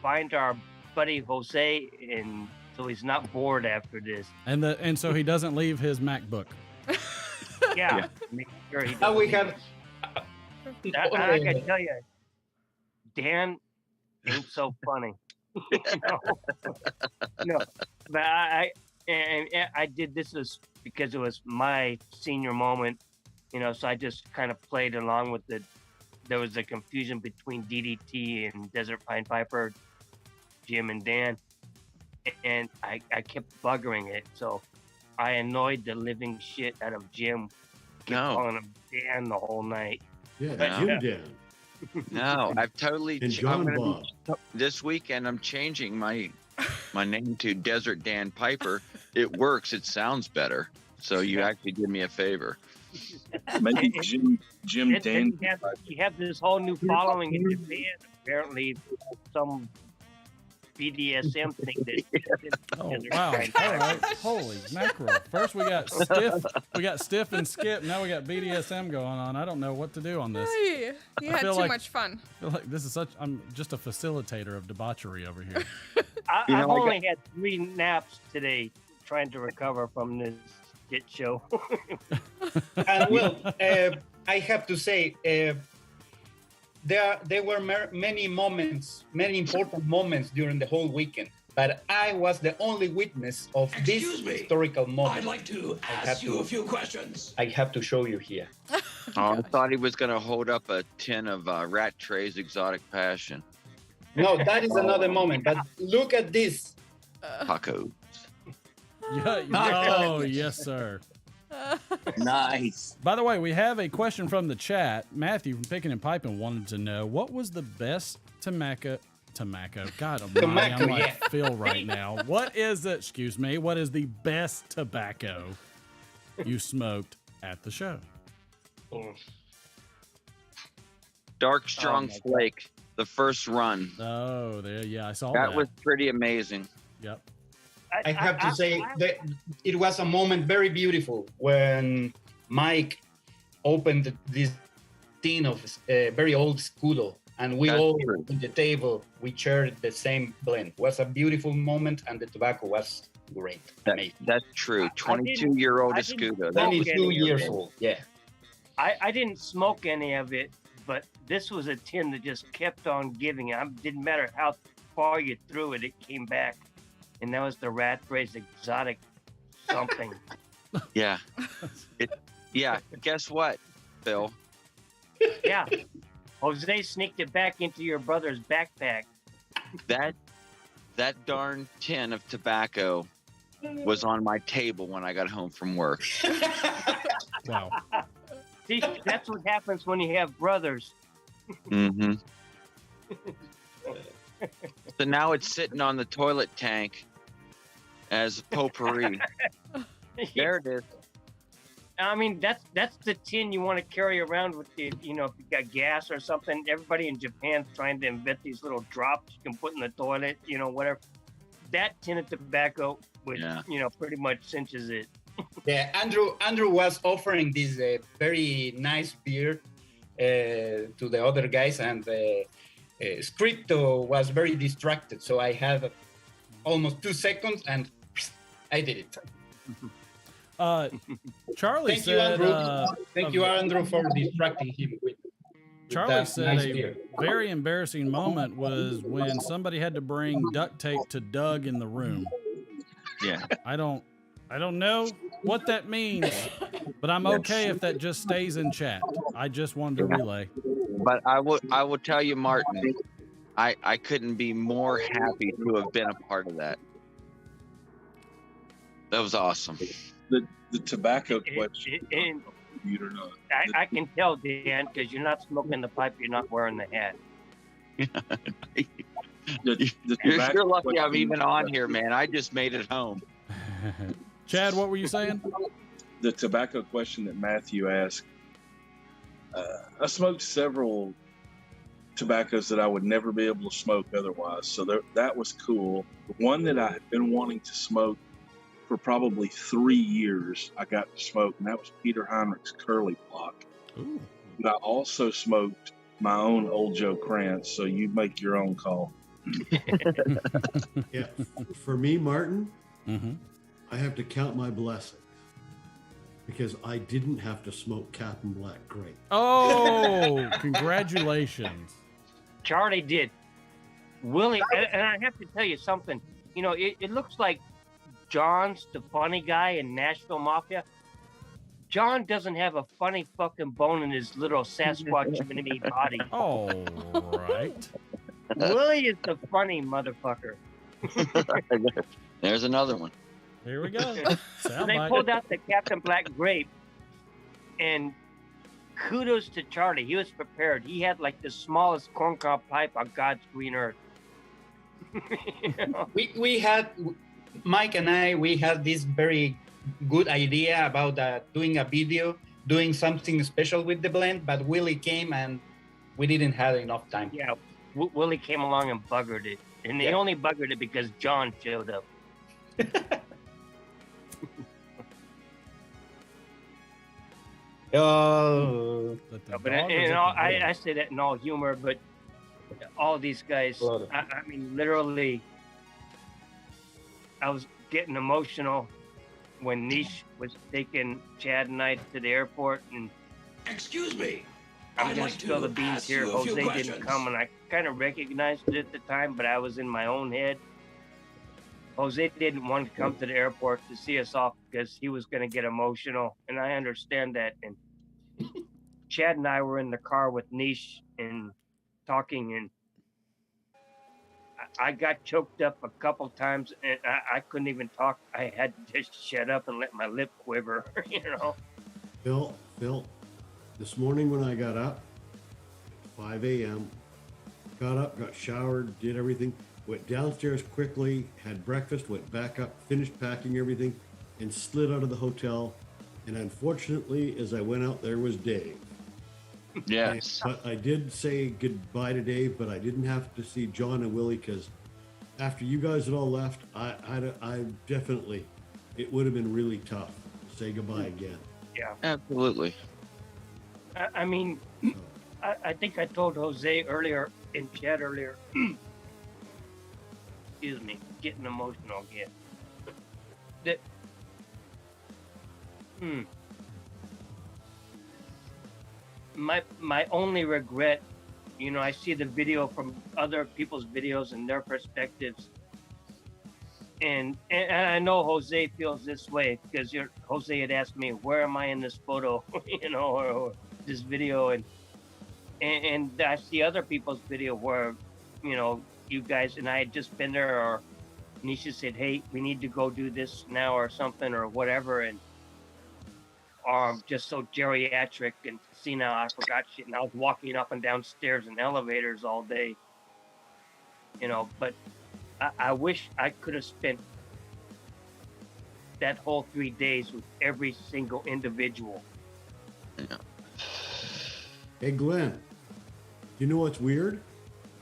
find our buddy Jose, and so he's not bored after this. And so he doesn't leave his MacBook. Yeah. Make sure he Now we doesn't have. leave it. I gotta tell you, Dan ain't so funny. No, but I did this because it was my senior moment, so I just kind of played along with it. There was a confusion between DDT and Desert Pine Piper, Jim and Dan, and I kept buggering it. So I annoyed the living shit out of Jim, calling him Dan the whole night. Yeah, But, Jim Dan. No, I've totally. And John I'm gonna Bob. this weekend, I'm changing my name to Desert Dan Piper. It works. It sounds better. So you actually did me a favor. Maybe Jim Dan. You have this whole new following in Japan. Apparently, some BDSM thing that. Oh wow! All right, holy mackerel! First we got stiff and Skip. Now we got BDSM going on. I don't know what to do on this. Hey, you had too much fun. I feel like this is I'm just a facilitator of debauchery over here. I've only had 3 naps today. trying to recover from this shit show. And well, I have to say, there were many moments, many important moments during the whole weekend. But I was the only witness of this historical moment. I'd like to ask you a few questions. I have to show you here. I thought he was going to hold up a tin of Rat Trey's Exotic Passion. No, that is another moment. But look at this. Tacos. Oh, yes, sir. Nice. By the way, we have a question from the chat. Matthew from Picking and Piping wanted to know, what was the best tobacco? God almighty, I'm like Phil right now. What is it? Excuse me. What is the best tobacco you smoked at the show? Dark Strong Flake, the first run. Oh, yeah, I saw that. That was pretty amazing. Yep. I have to say that it was a moment very beautiful when Mike opened this tin of very old Scudo, and we all at the table, we shared the same blend. It was a beautiful moment, and the tobacco was great. That's true. 22-year-old Escudo. 22 years old, yeah. I didn't smoke any of it, but this was a tin that just kept on giving. It didn't matter how far you threw it, it came back. And that was the Rat Trey's Exotic something. Yeah. Yeah. Guess what, Phil? Yeah. Jose sneaked it back into your brother's backpack. That darn tin of tobacco was on my table when I got home from work. Wow. See, that's what happens when you have brothers. Mm-hmm. So now it's sitting on the toilet tank as potpourri. There it is. I mean, that's the tin you want to carry around with you. You know, if you got gas or something. Everybody in Japan's trying to invent these little drops you can put in the toilet. You know, whatever. That tin of tobacco, which pretty much cinches it. Yeah, Andrew was offering this very nice beer to the other guys, and Scripto was very distracted. So I had almost 2 seconds, and I did it. Charlie Thank said, you, Andrew. Thank you, Andrew, for distracting him with Charlie that said nice a beer. very embarrassing moment was when somebody had to bring duct tape to Doug in the room. Yeah. I don't know what that means, but I'm okay if that just stays in chat. I just wanted to relay. But I will tell you, Martin, I couldn't be more happy to have been a part of that. That was awesome. The tobacco question. Or not. I can tell, Dan, because you're not smoking the pipe, you're not wearing the hat. You're lucky I'm even on here, man. I just made it home. Chad, what were you saying? The tobacco question that Matthew asked. I smoked several tobaccos that I would never be able to smoke otherwise. So that was cool. The one that I had been wanting to smoke for probably 3 years, I got to smoke, and that was Peter Heinrich's Curly Block. Ooh. But I also smoked my own Old Joe Krantz, so you make your own call. Yeah, for me, Martin, mm-hmm. I have to count my blessings because I didn't have to smoke Captain Black Grape. Oh, congratulations. Charlie did. Willie, and I have to tell you something. You know, it looks like John's the funny guy in Nashville Mafia. John doesn't have a funny fucking bone in his little Sasquatch mini body. Oh, right. Willie is the funny motherfucker. There's another one. Here we go. They pulled out the Captain Black Grape, and kudos to Charlie. He was prepared. He had like the smallest corncob pipe on God's green earth. You know? We had, Mike and I, we had this very good idea about doing a video, doing something special with the blend, but Willie came and we didn't have enough time. Yeah, Willie came along and buggered it. And they only buggered it because John showed up. Oh, but I say that in all humor, but all these guys, I mean, literally, I was getting emotional when Niche was taking Chad and I to the airport, and Excuse me. I'm I'd gonna like spill the to beans ask here. you a few Jose didn't questions. come, and I kind of recognized it at the time, but I was in my own head. Jose didn't want to come to the airport to see us off because he was going to get emotional, and I understand that. And Chad and I were in the car with Niche and talking, and I got choked up a couple times, and I couldn't even talk. I had to just shut up and let my lip quiver, you know. Phil, this morning when I got up, 5 a.m., got up, got showered, did everything, went downstairs quickly, had breakfast, went back up, finished packing everything, and slid out of the hotel. And unfortunately, as I went out, there was Dave. Yes. But I did say goodbye to Dave, but I didn't have to see John and Willie because after you guys had all left, I definitely, it would have been really tough to say goodbye again. Yeah. Absolutely. I mean, I think I told Jose earlier, in chat earlier, excuse me, getting emotional again. That, my only regret, you know, I see the video from other people's videos and their perspectives, and I know Jose feels this way because Jose had asked me, where am I in this photo, you know, or this video, and I see other people's video where, you know, you guys and I had just been there, or Nisha said, hey, we need to go do this now or something or whatever, and just so geriatric and senile, I forgot shit, and I was walking up and down stairs and elevators all day, you know. But I wish I could have spent that whole 3 days with every single individual. Yeah. Hey, Glenn, you know what's weird?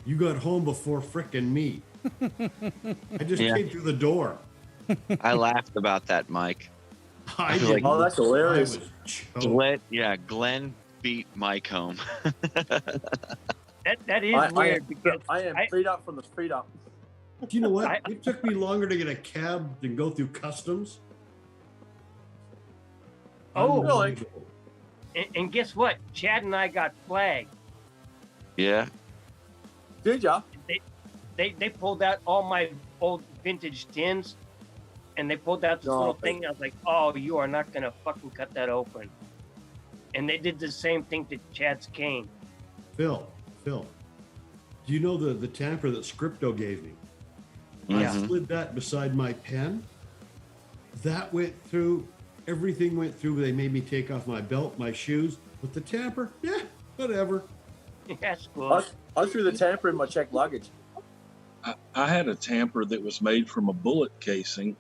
You got home before frickin' me. I just came through the door. I laughed about that, Mike. I was like, oh, that's hilarious. Glenn beat Mike home. That is weird because I am freed up from the street up. Do you know what? It took me longer to get a cab than go through customs. Oh, really? And guess what? Chad and I got flagged. Yeah. Did ya? They pulled out all my old vintage tins, and they pulled out this little thing. I was like, oh, you are not gonna fucking cut that open. And they did the same thing to Chad's cane. Phil, do you know the tamper that Scripto gave me? I slid that beside my pen. That went through. Everything went through. They made me take off my belt, my shoes. But the tamper, yeah, whatever. That's cool. I threw the tamper in my checked luggage. I had a tamper that was made from a bullet casing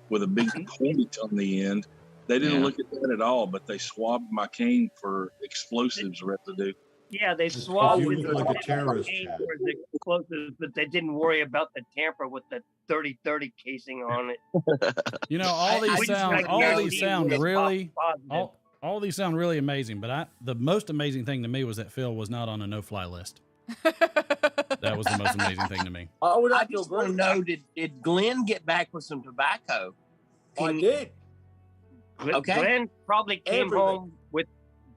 with a big point on the end. They didn't look at that at all, but they swabbed my cane for explosives residue. Yeah, they swabbed You with look like a terrorist, Chad. for the explosives, but they didn't worry about the tamper with the 30-30 casing on it. You know, all these sound really amazing, but the most amazing thing to me was that Phil was not on a no-fly list. That was the most amazing thing to me. I just want to know, did Glenn get back with some tobacco? I did. Okay. Glenn probably came Everything. home with,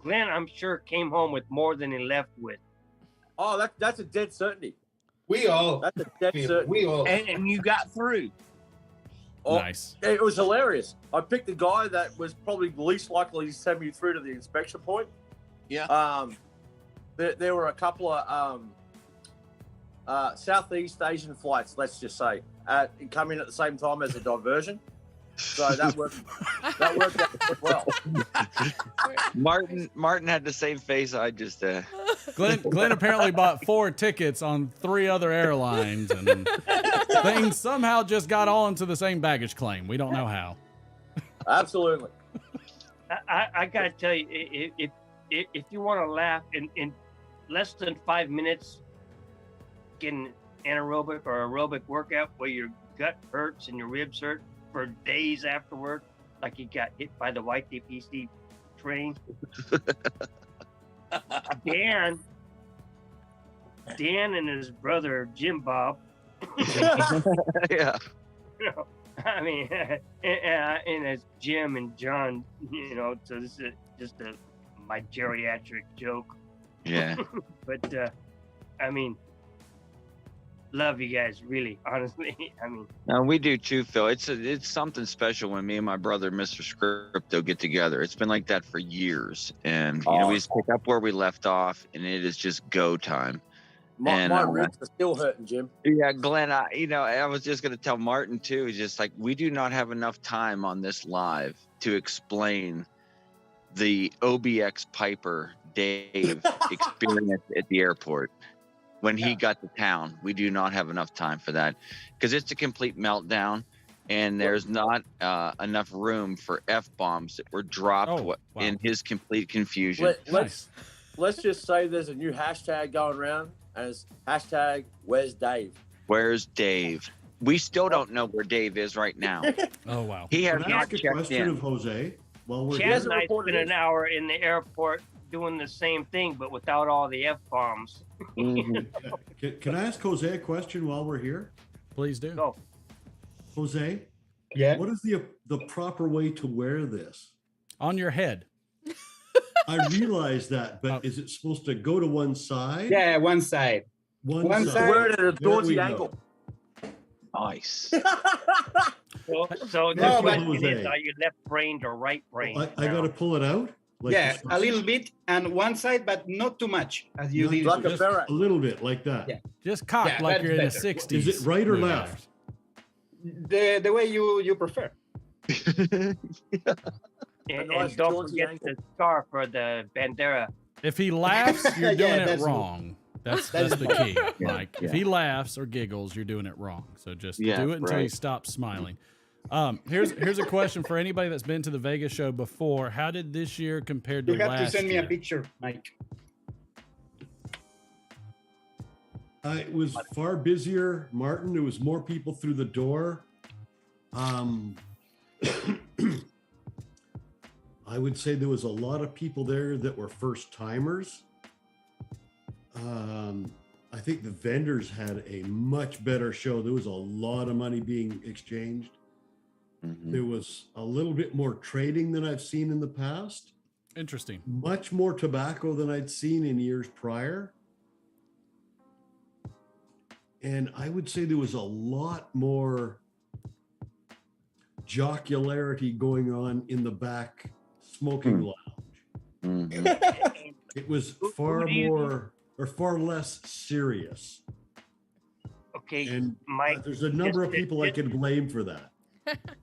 Glenn, I'm sure, came home with more than he left with. Oh, that's a dead certainty. We all. That's a dead certainty. We all. And you got through. Oh, Nice. It was hilarious. I picked the guy that was probably least likely to send me through to the inspection point. Yeah. There were a couple of Southeast Asian flights, let's just say, coming at the same time as a diversion. So that worked out well. Martin had the same face I just Glenn apparently bought 4 tickets on 3 other airlines, and things somehow just got all into the same baggage claim. We don't know how. Absolutely. I gotta tell you, if you want to laugh in less than 5 minutes, getting anaerobic or aerobic workout where your gut hurts and your ribs hurt for days afterward, like you got hit by the YTPC train. Dan and his brother Jim Bob. Yeah. You know, I mean, and as Jim and John, so this is just my geriatric joke. Yeah. But I mean, love you guys, really, honestly. I mean, no, we do too, Phil. It's something special when me and my brother, Mr. Scripto, get together. It's been like that for years, and we just pick up where we left off, and it is just go time. My ribs are still hurting, Jim. Yeah, Glenn. I was just gonna tell Martin too. It's just like we do not have enough time on this live to explain the OBX Piper Dave experience at the airport. When he got to town, we do not have enough time for that because it's a complete meltdown, and there's not enough room for F-bombs that were dropped in his complete confusion. Let's just say there's a new hashtag going around as hashtag Where's Dave? Where's Dave? We still don't know where Dave is right now. Oh, wow. He has Can I not ask a checked question in. of Jose? Well, we're Chad and I spent an hour in the airport doing the same thing, but without all the F-bombs. Can I ask Jose a question while we're here? Please do. Go. Jose? Yeah? What is the proper way to wear this? On your head. I realize that, but is it supposed to go to one side? Yeah, one side. One side. Wear it at a There we daunty go. angle. Nice. So No, the but- question is, are you left-brained or right-brained? I got to pull it out? Like Yeah, this? a little bit and one side, but not too much, as you did. Like a Just ferret. a little bit, like that. Yeah. Just cock Yeah, like that's you're in the better. 60s. Is it right or movie left? The way you prefer. And nice don't jaunty forget ankle. the scarf or the bandera. If he laughs, you're Yeah, doing it that's- wrong. That's that the is key, Yeah, Mike. If he laughs or giggles, you're doing it wrong. So just Yeah, do it until he right. stops smiling. Here's a question for anybody that's been to the Vegas show before. How did this year compare to You have last to send me year? a picture, Mike. It was far busier, Martin. There was more people through the door. I would say there was a lot of people there that were first timers. I think the vendors had a much better show. There was a lot of money being exchanged. Mhm. There was a little bit more trading than I've seen in the past. Interesting. Much more tobacco than I'd seen in years prior. And I would say there was a lot more jocularity going on in the back smoking lounge. Mhm. It was far less serious. Okay, And Mike. there's a number of people I could blame for that.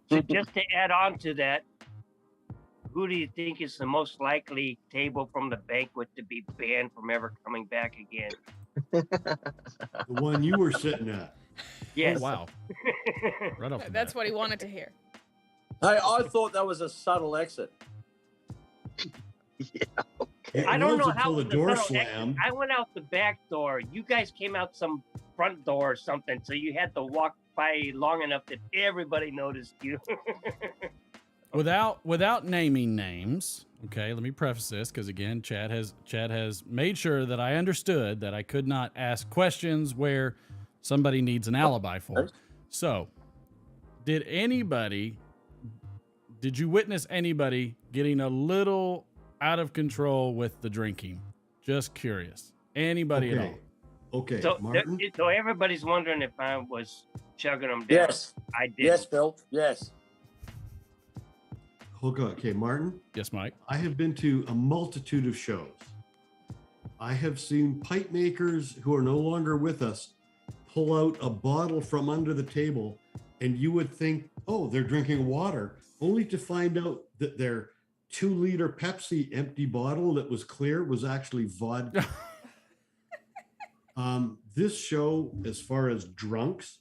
So just to add on to that, who do you think is the most likely table from the banquet to be banned from ever coming back again? The one you were sitting at. Yes. Oh, wow. Right off the That's bat. what he wanted to hear. Hey, I thought that was a subtle exit. It I don't was know how until the the door subtle exit- slammed. I went out the back door. You guys came out some front door or something, so you had to walk by long enough that everybody noticed you. Without naming names, okay, let me preface this because again, Chad has made sure that I understood that I could not ask questions where somebody needs an alibi for. So, did you witness anybody getting a little out of control with the drinking? Just curious. Anybody at all? Okay, so, Martin. so everybody's wondering if I was chugging them down. Yes. I did. Yes, Phil. Yes. Okay, Martin. Yes, Mike. I have been to a multitude of shows. I have seen pipe makers who are no longer with us pull out a bottle from under the table, and you would think, oh, they're drinking water, only to find out that their 2-liter Pepsi empty bottle that was clear was actually vodka. This show, as far as drunks,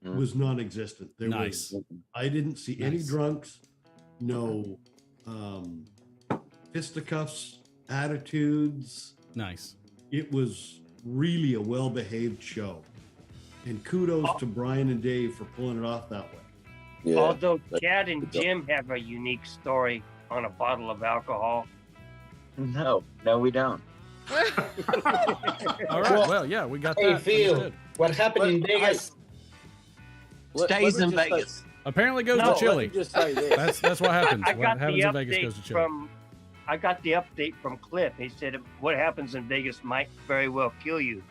was non-existent. I didn't see any drunks, no fisticuffs, attitudes. Nice. It was really a well-behaved show. And kudos to Brian and Dave for pulling it off that way. Yeah. Although Chad and Jim have a unique story on a bottle of alcohol. No, we don't. All right. Well, yeah, we got Hey, that. Phil, Understood. what happened in Vegas? Let Stays me in just say- Vegas. Apparently goes No, to Chile. let me just say this. That's what happens. I What got happens the in Vegas update goes to Chile. I got the update from Cliff. He said what happens in Vegas might very well kill you.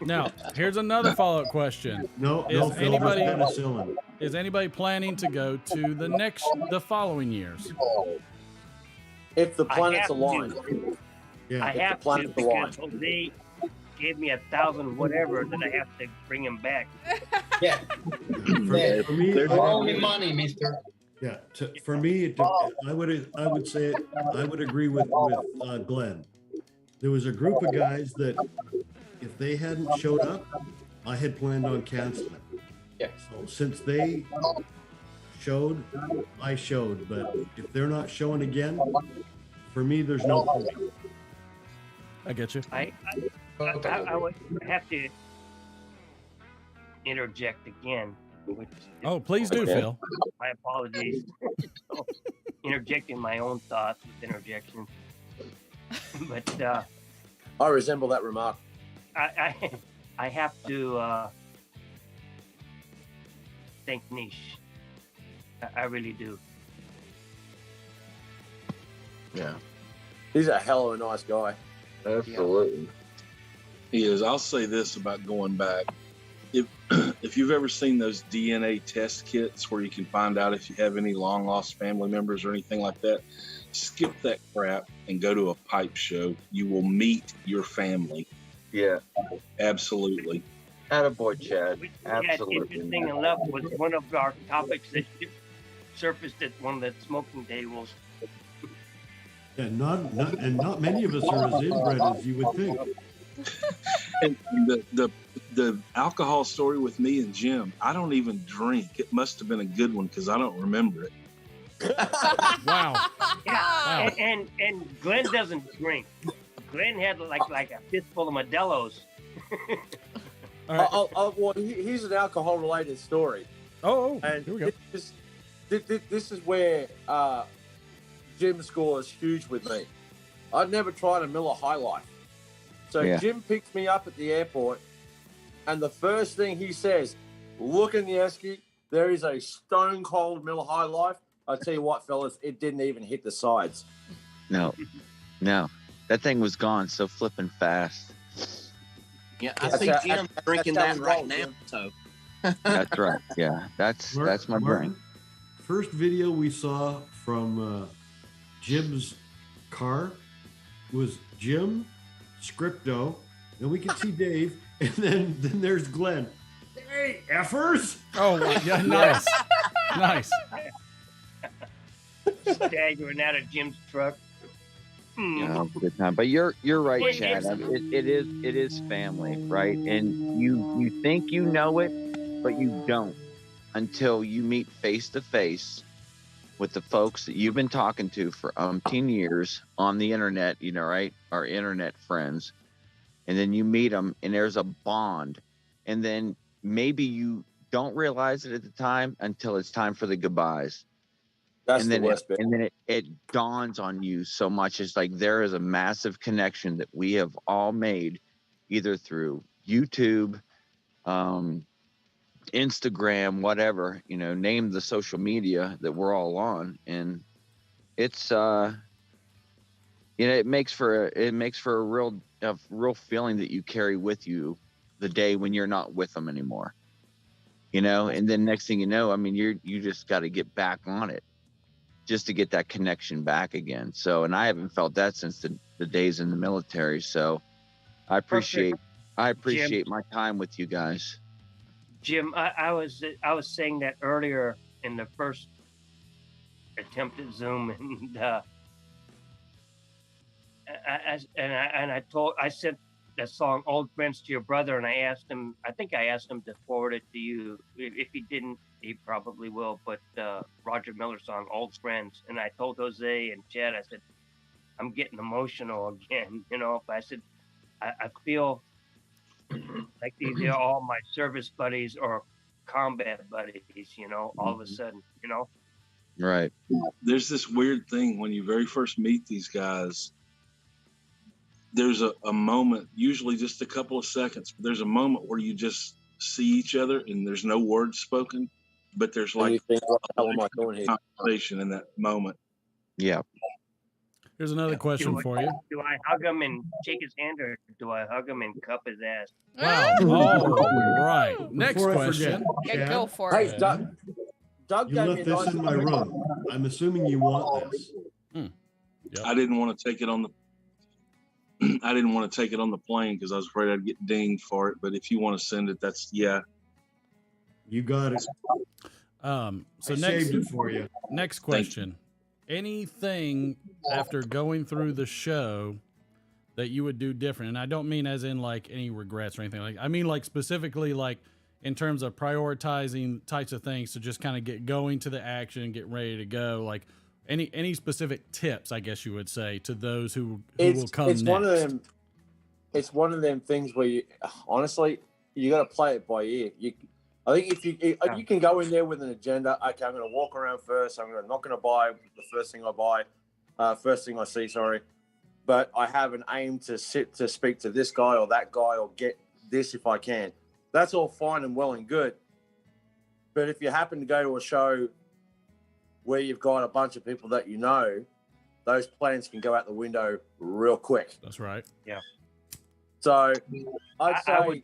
Now, here's another follow-up question. No, Is Phil, anybody there's penicillin. is anybody planning to go to the following years? If the I planets have to. align. Yeah. I If the have to planets because align. Jose gave me 1,000 whatever that I have to bring him back. Yeah. For me, Only money, mister. Yeah, for me, I would say I would agree with Glenn. There was a group of guys that, if they hadn't showed up, I had planned on canceling. Yeah. So since they showed, I showed. But if they're not showing again, for me, there's no point. I get you. I would have to interject again. Oh, please do, Phil. My apologies. So, interjecting my own thoughts with interjection. But I resemble that remark. I have to thank Nish. I really do. Yeah. He's a hell of a nice guy. Absolutely. He is. I'll say this about going back. If you've ever seen those DNA test kits where you can find out if you have any long lost family members or anything like that, skip that crap and go to a pipe show. You will meet your family. Yeah. Absolutely. Attaboy, Chad. Absolutely. Interesting enough was one of our topics that surfaced at one of the smoking tables. Yeah, not many of us are as inbred as you would think. And the alcohol story with me and Jim, I don't even drink. It must have been a good one because I don't remember it. Wow. Yeah, wow. And Glenn doesn't drink. Glenn had like a fistful of Modelo's. Well, here's an alcohol-related story. Oh, and here we go. This is where Jim scores huge with me. I'd never tried a Miller High Life. So Yeah. Jim picks me up at the airport, and the first thing he says, look in the esky, there is a stone-cold Miller High Life. I tell you what, fellas, it didn't even hit the sides. No. That thing was gone so flipping fast. Yeah, I see Jim drinking that right now. So That's right. Yeah, that's my brain. First video we saw from Jim's car was Jim, Scripto, then we can see Dave, and then there's Glenn. Hey, effers! Oh, yeah, nice. Nice. Staggering out of Jim's truck. Yeah, good time. But you're right, Chad. I mean, it is family, right? And you think you know it, but you don't until you meet face to face with the folks that you've been talking to for umpteen years on the internet, right? Our internet friends. And then you meet them and there's a bond. And then maybe you don't realize it at the time until it's time for the goodbyes. That's and the then worst bit. And then it dawns on you so much. It's like there is a massive connection that we have all made either through YouTube, Instagram, whatever, name the social media that we're all on. And it's, it makes for a real feeling that you carry with you the day when you're not with them anymore, and then next thing you know, I mean, you just got to get back on it just to get that connection back again. So, and I haven't felt that since the days in the military. So I appreciate Jim, my time with you guys. Jim, I was saying that earlier in the first attempt at Zoom, and I sent that song "Old Friends" to your brother, and I think I asked him to forward it to you. If he didn't, he probably will. But Roger Miller's song "Old Friends," and I told Jose and Chad, I said, I'm getting emotional again. I said, I feel like these are all my service buddies or combat buddies, all of a sudden, Right. There's this weird thing when you very first meet these guys. There's a moment, usually just a couple of seconds, but there's a moment where you just see each other and there's no words spoken. but there's And like you think, what the hell am I doing here? conversation in that moment. Yeah. Here's another question for you. Do I hug him and shake his hand, or do I hug him and cup his ass? Wow. All right. Next Before I question. forget, Yeah, Chad, go for Hey, it. Doug you gave left me a this nice in my room. I'm assuming you want this. Yep. I didn't want to take it on the. I didn't want to take it on the plane because I was afraid I'd get dinged for it. But if you want to send it, that's yeah. You got it. So I saved it for you. Next question. Anything after going through the show that you would do different? And I don't mean as in like any regrets or anything like. I mean like specifically like in terms of prioritizing types of things to just kind of get going to the action, get ready to go. Like any specific tips, I guess you would say, to those who will come it's next. one of them. It's one of them things where you honestly you got to play it by ear. I think if you can go in there with an agenda. Okay, I'm going to walk around first. I'm not going to buy the first thing I buy, first thing I see. Sorry, but I have an aim to speak to this guy or that guy or get this if I can. That's all fine and well and good. But if you happen to go to a show where you've got a bunch of people that you know, those plans can go out the window real quick. That's right. Yeah. So I'd say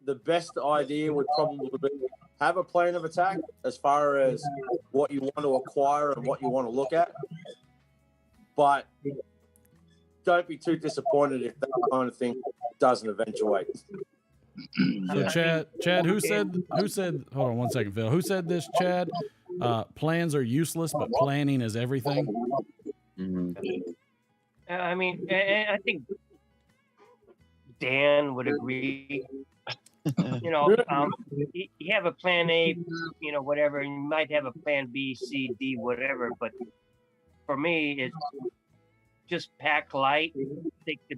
the best idea would probably be have a plan of attack as far as what you want to acquire and what you want to look at. But don't be too disappointed if that kind of thing doesn't eventuate. So Chad, who said? Hold on one second, Phil. Who said this, Chad? Plans are useless, but planning is everything. I mean, I think Dan would agree. You know, you have a plan A, you know, whatever, and you might have a plan B, C, D, whatever. But for me, it's just pack light. Take the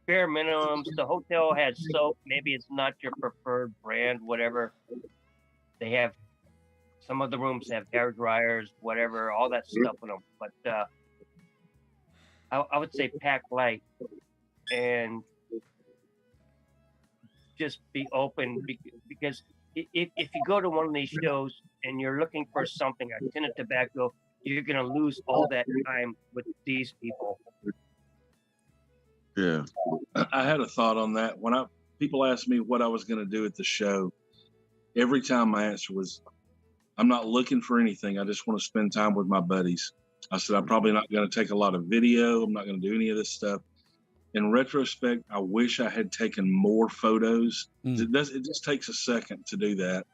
bare minimums. The hotel has soap. Maybe it's not your preferred brand, whatever. They have some of the rooms have hair dryers, whatever, all that stuff in them. But I would say pack light and just be open, because if you go to one of these shows and you're looking for something, a tin of tobacco, you're going to lose all that time with these people. Yeah, I had a thought on that. When people asked me what I was going to do at the show, every time my answer was, I'm not looking for anything. I just want to spend time with my buddies. I said, I'm probably not going to take a lot of video. I'm not going to do any of this stuff. In retrospect, I wish I had taken more photos. It just takes a second to do that.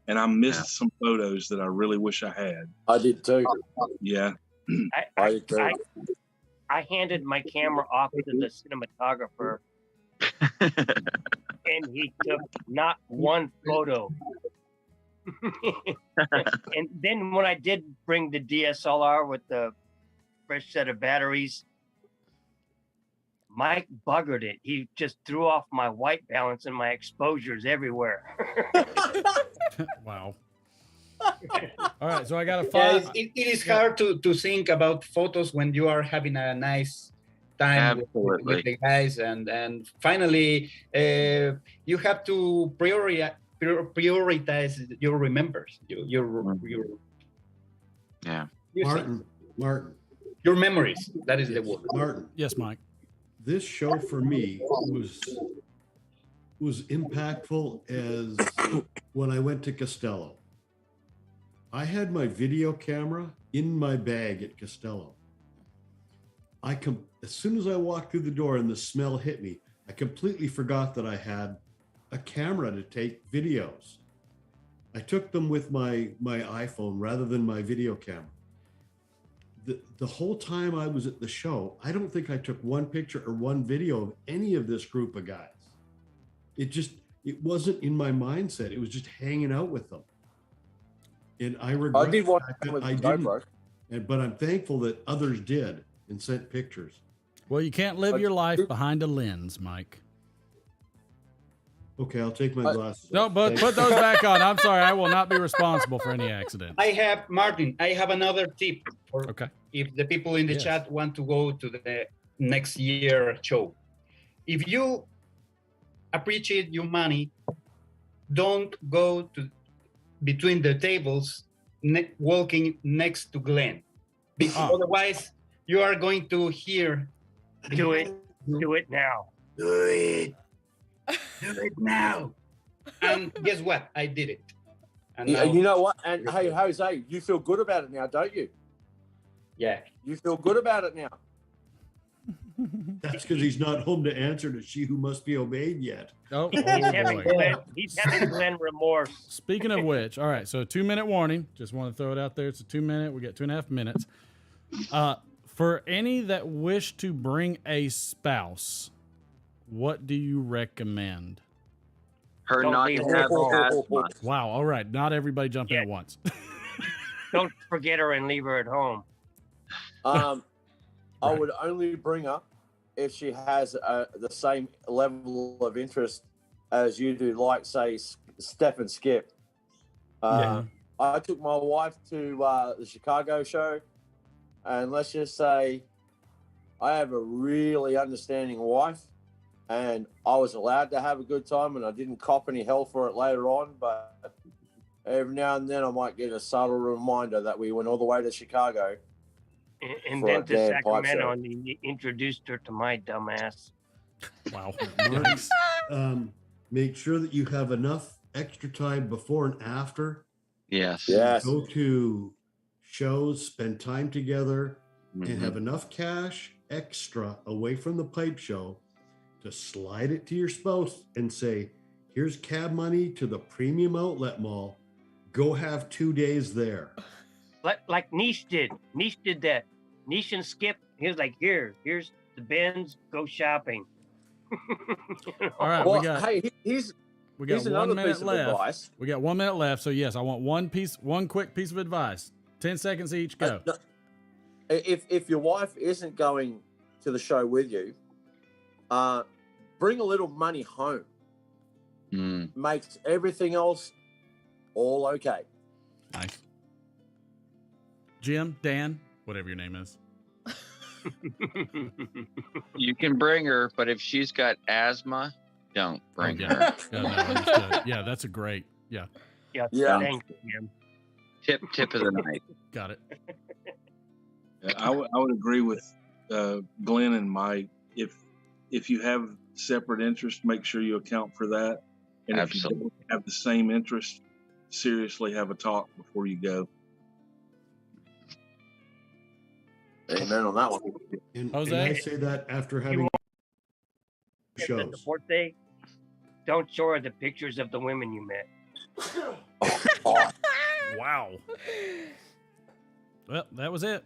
And I missed some photos that I really wish I had. I did too. Yeah. I handed my camera off to the cinematographer and he took not one photo. And then when I did bring the DSLR with the fresh set of batteries, Mike buggered it. He just threw off my white balance and my exposures everywhere. Wow. All right, so I got to find. Yeah, it is hard to think about photos when you are having a nice time with the guys, and finally you have to prioritize your remembers, your Martin, your memories. That is the word. Martin. Yes, Mike. This show for me was impactful as when I went to Costello. I had my video camera in my bag at Costello. As soon as I walked through the door and the smell hit me, I completely forgot that I had a camera to take videos. I took them with my iPhone rather than my video camera. The whole time I was at the show, I don't think I took one picture or one video of any of this group of guys. It wasn't in my mindset. It was just hanging out with them. And I regret I did one that I didn't. But I'm thankful that others did and sent pictures. Well, you can't live your life behind a lens, Mike. Okay, I'll take my glasses. No, but put those back on. I'm sorry, I will not be responsible for any accident. I have another tip for if the people in the chat want to go to the next year show. If you appreciate your money, don't go to between the tables walking next to Glenn. Because otherwise, you are going to hear. Do it. Do it now. Do it. Do it now. And guess what? I did it. And you know what? And hey, Jose, you feel good about it now, don't you? Yeah. You feel good about it now. That's because he's not home to answer to She Who Must Be Obeyed yet. Oh, He's having Glenn remorse. Speaking of which, all right, so 2-minute warning. Just want to throw it out there. It's a 2-minute. We got 2.5 minutes. For any that wish to bring a spouse, what do you recommend? Her not to have asthma. Wow. All right. Not everybody jump in at once. Don't forget her and leave her at home. I would only bring her if she has the same level of interest as you do, like, say, Steph and Skip. I took my wife to the Chicago show, and let's just say I have a really understanding wife, and I was allowed to have a good time, and I didn't cop any hell for it later on, but every now and then I might get a subtle reminder that we went all the way to Chicago. And then to Sacramento, and he introduced her to my dumbass. Wow. Nice. Make sure that you have enough extra time before and after. Yes. Go to shows, spend time together, and have enough cash extra away from the pipe show to slide it to your spouse and say, here's cab money to the premium outlet mall. Go have 2 days there. Like Niche did. Niche did that. Niche and Skip, he was like, here's the Benz, go shopping. All right, well, we got here's 1 minute piece of left. advice. We got 1 minute left. So yes, I want one quick piece of advice. 10 seconds each. Go. If your wife isn't going to the show with you, bring a little money home. Makes everything else all okay. Nice. Jim, Dan, whatever your name is. You can bring her, but if she's got asthma, don't bring her. Yeah, that's a great. Yeah. Thanks, Jim. Tip of the night. Got it. I would agree with Glenn and Mike. If you have separate interests, make sure you account for that. And Absolutely. If you don't have the same interest, seriously have a talk before you go. Amen on that one. And Jose? I say that after having shows. The birthday, don't show her the pictures of the women you met. Wow. Well, that was it.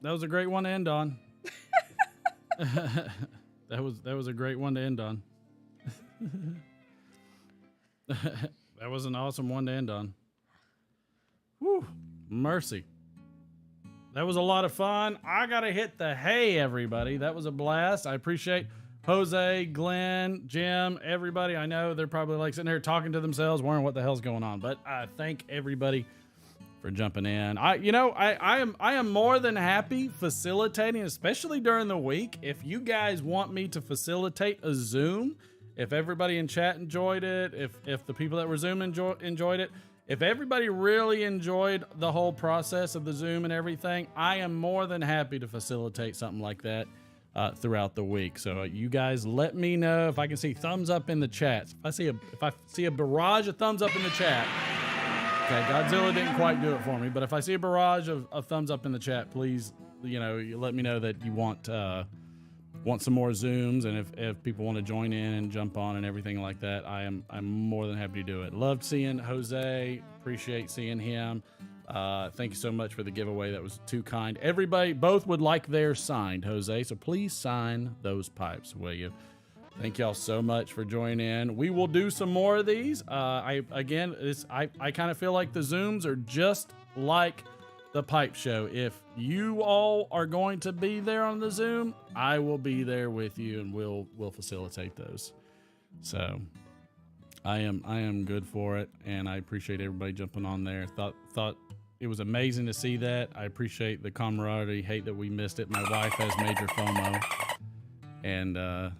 That was a great one to end on. That was a great one to end on. That was an awesome one to end on. Whew, mercy. That was a lot of fun. I gotta hit the hay, everybody. That was a blast. I appreciate Jose, Glenn, Jim, everybody. I know they're probably like sitting here talking to themselves, wondering what the hell's going on. But I thank everybody for jumping in. I am more than happy facilitating, especially during the week. If you guys want me to facilitate a Zoom, if everybody in chat enjoyed it, if the people that were Zoom enjoyed it, if everybody really enjoyed the whole process of the Zoom and everything, I am more than happy to facilitate something like that throughout the week. So you guys let me know if I can see thumbs up in the chat. If I see a barrage of thumbs up in the chat, okay, Godzilla didn't quite do it for me, but if I see a barrage of thumbs up in the chat, please, you let me know that you want some more Zooms, and if people want to join in and jump on and everything like that, I'm more than happy to do it. Loved seeing Jose. Appreciate seeing him. Thank you so much for the giveaway. That was too kind. Everybody, both would like theirs signed, Jose. So please sign those pipes, will you? Thank y'all so much for joining in. We will do some more of these. I kind of feel like the Zooms are just like the pipe show. If you all are going to be there on the Zoom, I will be there with you, and we'll facilitate those. So I am good for it, and I appreciate everybody jumping on there. Thought it was amazing to see that. I appreciate the camaraderie. Hate that we missed it. My wife has major FOMO, and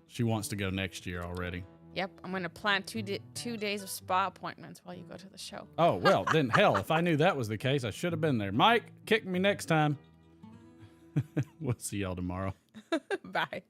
she wants to go next year already. Yep, I'm going to plan 2 days of spa appointments while you go to the show. Oh, well, then hell, if I knew that was the case, I should have been there. Mike, kick me next time. We'll see y'all tomorrow. Bye.